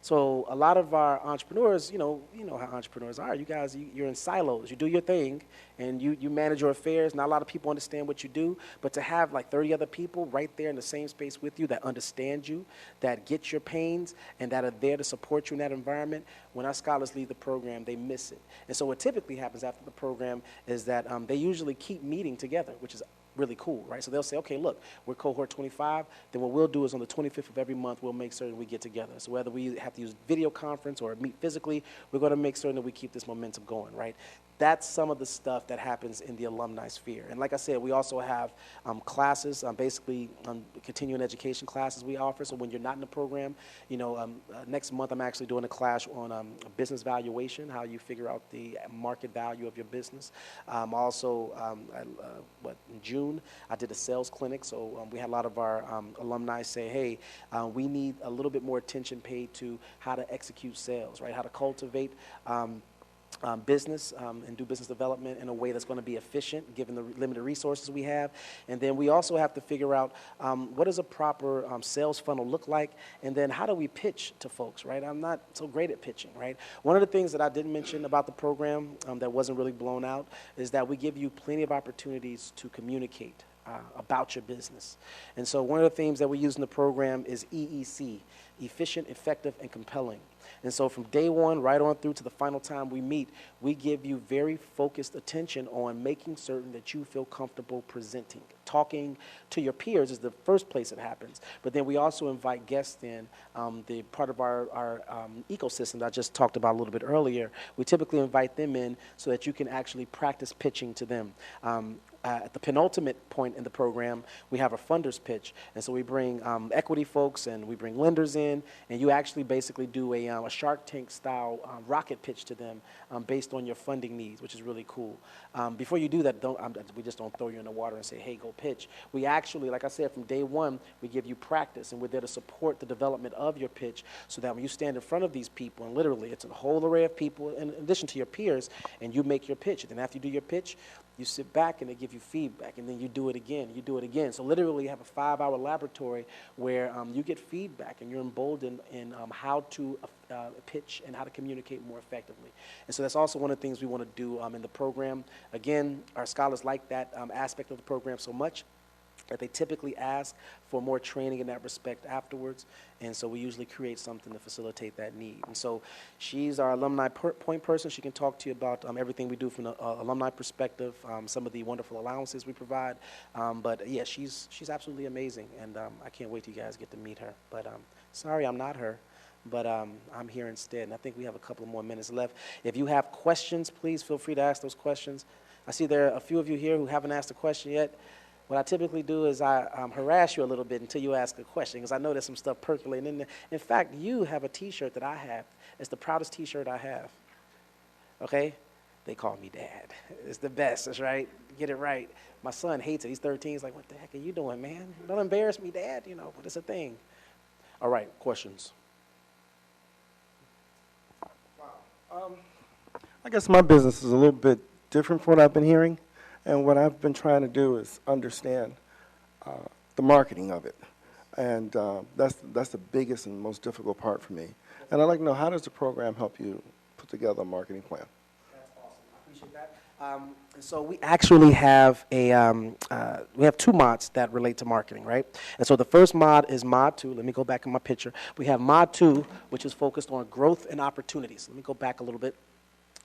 So a lot of our entrepreneurs, you know how entrepreneurs are. You guys, you're in silos. You do your thing, and you manage your affairs. Not a lot of people understand what you do, but to have like 30 other people right there in the same space with you that understand you, that get your pains, and that are there to support you in that environment, when our scholars leave the program, they miss it. And so what typically happens after the program is that they usually keep meeting together, which is really cool, right? So they'll say, okay, look, we're cohort 25, then what we'll do is on the 25th of every month, we'll make certain we get together. So whether we have to use video conference or meet physically, we're going to make certain that we keep this momentum going, right? That's some of the stuff that happens in the alumni sphere. And like I said, we also have classes, basically continuing education classes we offer. So when you're not in the program, next month I'm actually doing a class on business valuation, how you figure out the market value of your business. Also, in June, I did a sales clinic. So we had a lot of our alumni say, hey, we need a little bit more attention paid to how to execute sales, right? How to cultivate business and do business development in a way that's going to be efficient given the limited resources we have. And then we also have to figure out what does a proper sales funnel look like, and then how do we pitch to folks, right? I'm not so great at pitching, right? One of the things that I didn't mention about the program that wasn't really blown out is that we give you plenty of opportunities to communicate. about your business. And so one of the themes that we use in the program is EEC, efficient, effective, and compelling. And so from day one right on through to the final time we meet, we give you very focused attention on making certain that you feel comfortable presenting. Talking to your peers is the first place it happens. But then we also invite guests in. The part of our ecosystem that I just talked about a little bit earlier, we typically invite them in so that you can actually practice pitching to them. At the penultimate point in the program, we have a funder's pitch. And so we bring equity folks and we bring lenders in, and you actually basically do a Shark Tank style rocket pitch to them based on your funding needs, which is really cool. Before you do that, we just don't throw you in the water and say, hey, go pitch. We actually, like I said, from day one, we give you practice, and we're there to support the development of your pitch so that when you stand in front of these people, and literally it's a whole array of people in addition to your peers, and you make your pitch. And then after you do your pitch, you sit back and they give you feedback, and then you do it again, you do it again. So literally you have a 5-hour laboratory where you get feedback and you're emboldened in how to pitch and how to communicate more effectively. And so that's also one of the things we want to do in the program. Again, our scholars like that aspect of the program so much that they typically ask for more training in that respect afterwards, and so we usually create something to facilitate that need. And so she's our alumni point person. She can talk to you about everything we do from the alumni perspective, some of the wonderful allowances we provide, but yeah, she's absolutely amazing, and I can't wait till you guys get to meet her. But sorry I'm not her, but I'm here instead, and I think we have a couple of more minutes left. If you have questions, please feel free to ask those questions. I see there are a few of you here who haven't asked a question yet. What I typically do is I harass you a little bit until you ask a question, because I know there's some stuff percolating in there. In fact, you have a T-shirt that I have. It's the proudest T-shirt I have. Okay? They call me Dad. It's the best. That's right. Get it right. My son hates it. He's 13. He's like, what the heck are you doing, man? Don't embarrass me, Dad. You know, but it's a thing. All right, questions. I guess my business is a little bit different from what I've been hearing. And what I've been trying to do is understand the marketing of it. And that's the biggest and most difficult part for me. And I'd like to know, how does the program help you put together a marketing plan? That's awesome. I appreciate that. So we actually have we have 2 mods that relate to marketing, right? And so the first mod is mod 2. Let me go back in my picture. We have mod 2, which is focused on growth and opportunities. Let me go back a little bit.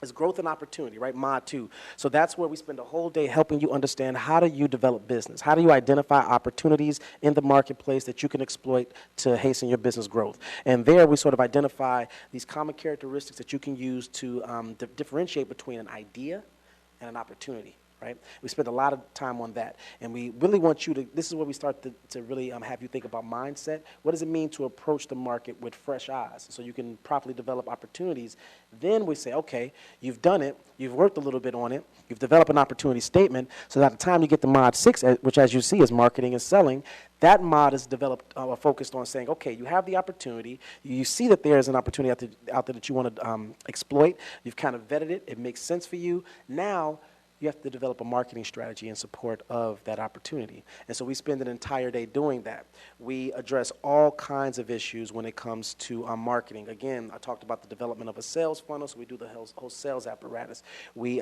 It's growth and opportunity, right? Mod 2. So that's where we spend a whole day helping you understand, how do you develop business? How do you identify opportunities in the marketplace that you can exploit to hasten your business growth? And there we sort of identify these common characteristics that you can use to differentiate between an idea and an opportunity. Right? We spend a lot of time on that, and we really want you to, this is where we start to really have you think about mindset. What does it mean to approach the market with fresh eyes so you can properly develop opportunities? Then we say, okay, you've done it, you've worked a little bit on it, you've developed an opportunity statement, so that at the time you get to mod 6, which as you see is marketing and selling, that mod is developed, focused on saying, okay, you have the opportunity, you see that there's an opportunity out there that you want to exploit, you've kind of vetted it, it makes sense for you. Now, you have to develop a marketing strategy in support of that opportunity. And so we spend an entire day doing that. We address all kinds of issues when it comes to marketing. Again, I talked about the development of a sales funnel, so we do the whole sales apparatus. We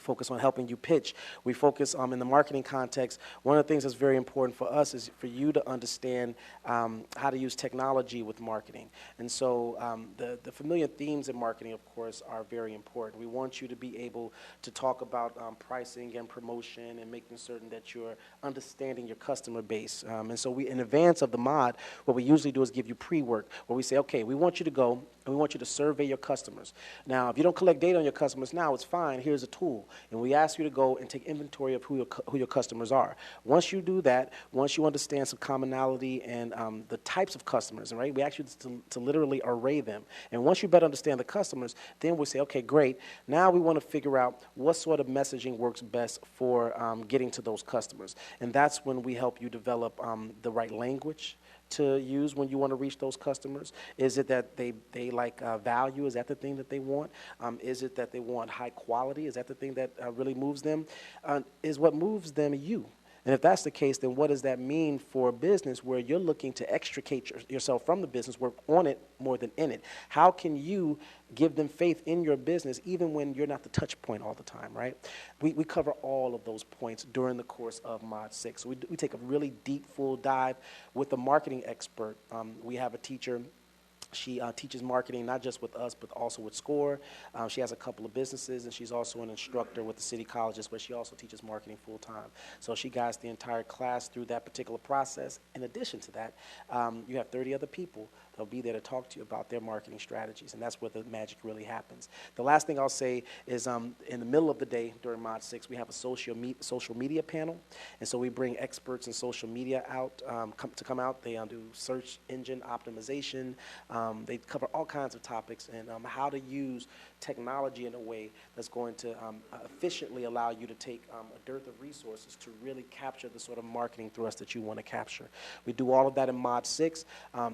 focus on helping you pitch. We focus in the marketing context. One of the things that's very important for us is for you to understand how to use technology with marketing. And so the familiar themes in marketing, of course, are very important. We want you to be able to talk about pricing and promotion and making certain that you're understanding your customer base. And so we, in advance of the mod, what we usually do is give you pre-work, where we say, okay, we want you to go and we want you to survey your customers. Now, if you don't collect data on your customers now, it's fine. Here's a tool. And we ask you to go and take inventory of who your customers are. Once you do that, once you understand some commonality and the types of customers, right, we ask you to literally array them. And once you better understand the customers, then we say, okay, great. Now we want to figure out what sort of messaging works best for getting to those customers. And that's when we help you develop the right language to use when you want to reach those customers? Is it that they like value? Is that the thing that they want? Is it that they want high quality? Is that the thing that really moves them? Is what moves them you? And if that's the case, then what does that mean for a business where you're looking to extricate yourself from the business, work on it more than in it? How can you give them faith in your business even when you're not the touch point all the time, right? We cover all of those points during the course of Mod 6. So we take a really deep, full dive with a marketing expert. We have a teacher. She teaches marketing not just with us, but also with SCORE. She has a couple of businesses, and she's also an instructor with the city colleges, where she also teaches marketing full-time. So she guides the entire class through that particular process. In addition to that, you have 30 other people that'll be there to talk to you about their marketing strategies, and that's where the magic really happens. The last thing I'll say is in the middle of the day during Mod 6, we have a social media panel, and so we bring experts in social media out to come out. They do search engine optimization. They cover all kinds of topics and how to use technology in a way that's going to efficiently allow you to take a dearth of resources to really capture the sort of marketing thrust that you want to capture. We do all of that in Mod 6.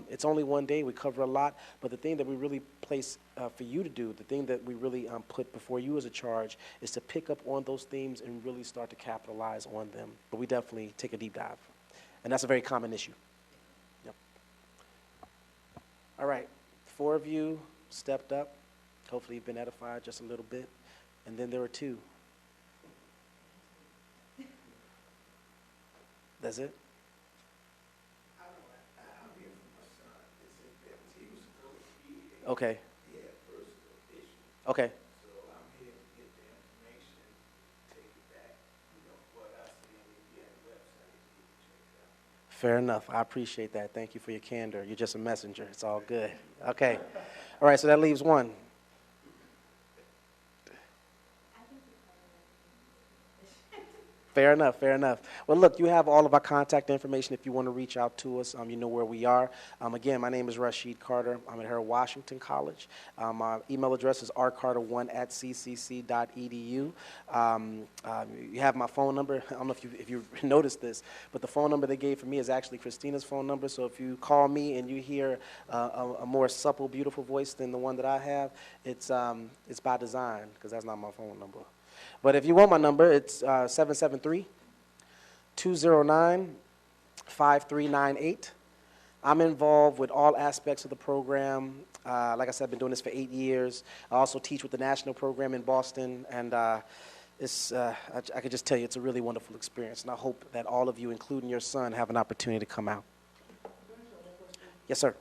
It's only one day. We cover a lot, but the thing that we really place for you to do, the thing that we really put before you as a charge, is to pick up on those themes and really start to capitalize on them. But we definitely take a deep dive, and that's a very common issue. Yep. All right, 4 of you stepped up. Hopefully you've been edified just a little bit. And then there were 2. That's it? Okay. Okay. Fair enough. I appreciate that. Thank you for your candor. You're just a messenger. It's all good. Okay. All right, so that leaves 1. Fair enough, fair enough. Well, look, you have all of our contact information if you want to reach out to us. You know where we are. Again, my name is Rashid Carter. I'm at Harold Washington College. My email address is rcarter1@ccc.edu. You have my phone number. I don't know if you noticed this, but the phone number they gave for me is actually Christina's phone number. So if you call me and you hear a more supple, beautiful voice than the one that I have, it's by design, because that's not my phone number. But if you want my number, it's 773-209-5398. I'm involved with all aspects of the program. Like I said, I've been doing this for 8 years. I also teach with the national program in Boston, and I could just tell you it's a really wonderful experience, and I hope that all of you, including your son, have an opportunity to come out. Yes, sir.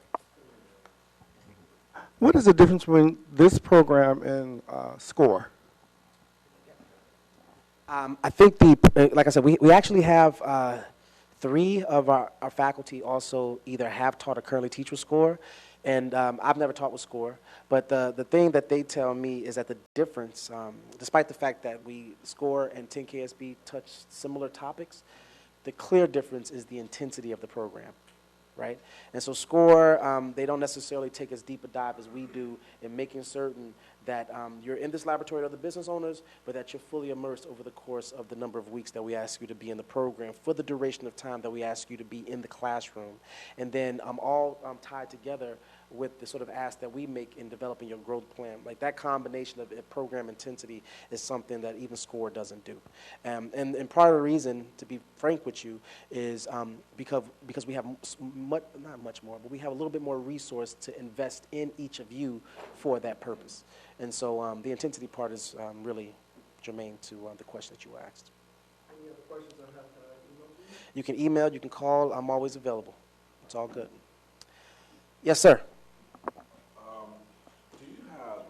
What is the difference between this program and SCORE? I think like I said, we actually have 3 of our faculty also either have taught or currently teach with SCORE, and I've never taught with SCORE. But the thing that they tell me is that the difference, despite the fact that SCORE and 10KSB touch similar topics, the clear difference is the intensity of the program, right? And so SCORE, they don't necessarily take as deep a dive as we do in making certain that you're in this laboratory with other business owners, but that you're fully immersed over the course of the number of weeks that we ask you to be in the program, for the duration of time that we ask you to be in the classroom. And then all tied together with the sort of ask that we make in developing your growth plan. Like that combination of program intensity is something that even SCORE doesn't do. And part of the reason, to be frank with you, is because we have not much more, but we have a little bit more resource to invest in each of you for that purpose. And so the intensity part is really germane to the question that you asked. Any other questions I have to email to you? You can email, you can call. I'm always available. It's all good. Yes, sir. Do you have...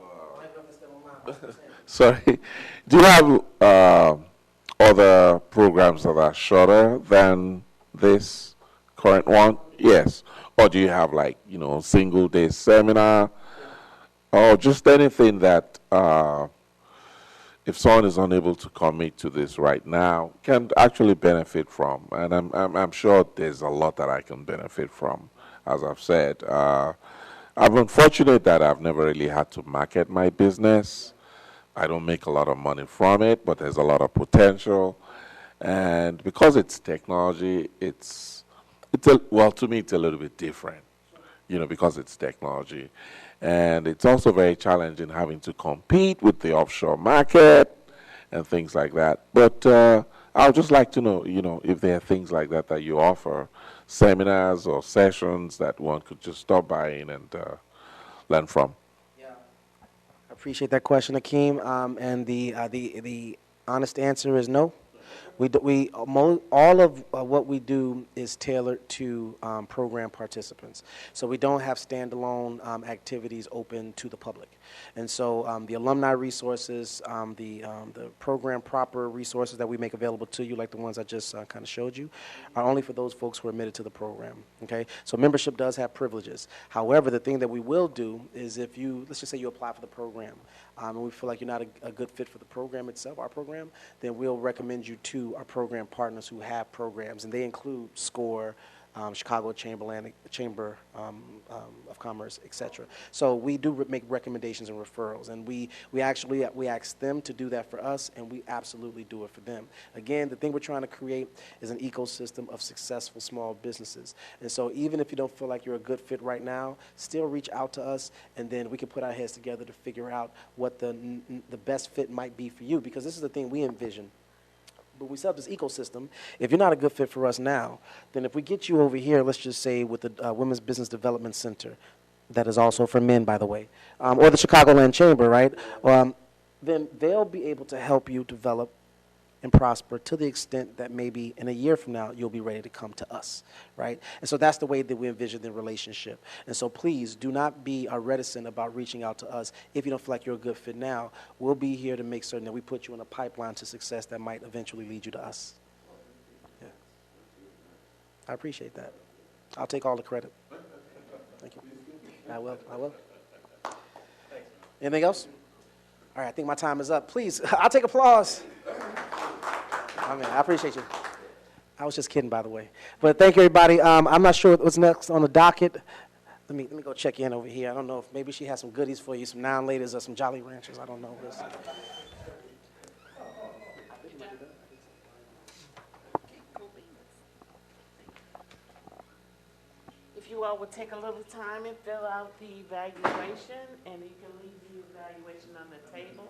Sorry. Do you have other programs that are shorter than this current one? Yes. Or do you have single-day seminar? Or just anything that, if someone is unable to commit to this right now, can actually benefit from? And I'm sure there's a lot that I can benefit from, as I've said. I've been fortunate that I've never really had to market my business. I don't make a lot of money from it, but there's a lot of potential. And because it's technology, to me, it's a little bit different, because it's technology. And it's also very challenging having to compete with the offshore market and things like that. But I would just like to know, if there are things like that that you offer, seminars or sessions that one could just stop by in and learn from. I appreciate that question, Akeem. And the honest answer is no. All of what we do is tailored to program participants. So we don't have standalone activities open to the public. And so the alumni resources, the program proper resources that we make available to you, like the ones I just kind of showed you, are only for those folks who are admitted to the program. Okay? So membership does have privileges. However, the thing that we will do is if you, let's just say you apply for the program, and we feel like you're not a good fit for the program itself, our program, then we'll recommend you to our program partners who have programs, and they include SCORE, Chicago Chamber of Commerce, etc. So we do make recommendations and referrals, and we ask them to do that for us, and we absolutely do it for them. Again, the thing we're trying to create is an ecosystem of successful small businesses. And so even if you don't feel like you're a good fit right now, still reach out to us, and then we can put our heads together to figure out what the best fit might be for you, because this is the thing we envision. But we set up this ecosystem. If you're not a good fit for us now, then if we get you over here, let's just say with the Women's Business Development Center, that is also for men, by the way, or the Chicagoland Chamber, right? Then they'll be able to help you develop and prosper to the extent that maybe in a year from now you'll be ready to come to us, right? And so that's the way that we envision the relationship. And so please do not be reticent about reaching out to us if you don't feel like you're a good fit now. We'll be here to make certain that we put you in a pipeline to success that might eventually lead you to us. Yeah. I appreciate that. I'll take all the credit. Thank you. I will. Anything else? All right, I think my time is up. Please, I'll take applause. Oh, man, I appreciate you. I was just kidding, by the way. But thank you, everybody. I'm not sure what's next on the docket. Let me go check in over here. I don't know if maybe she has some goodies for you, some Now and Laters or some Jolly Ranchers. I don't know. If you all would take a little time and fill out the evaluation, and you can leave the evaluation on the table.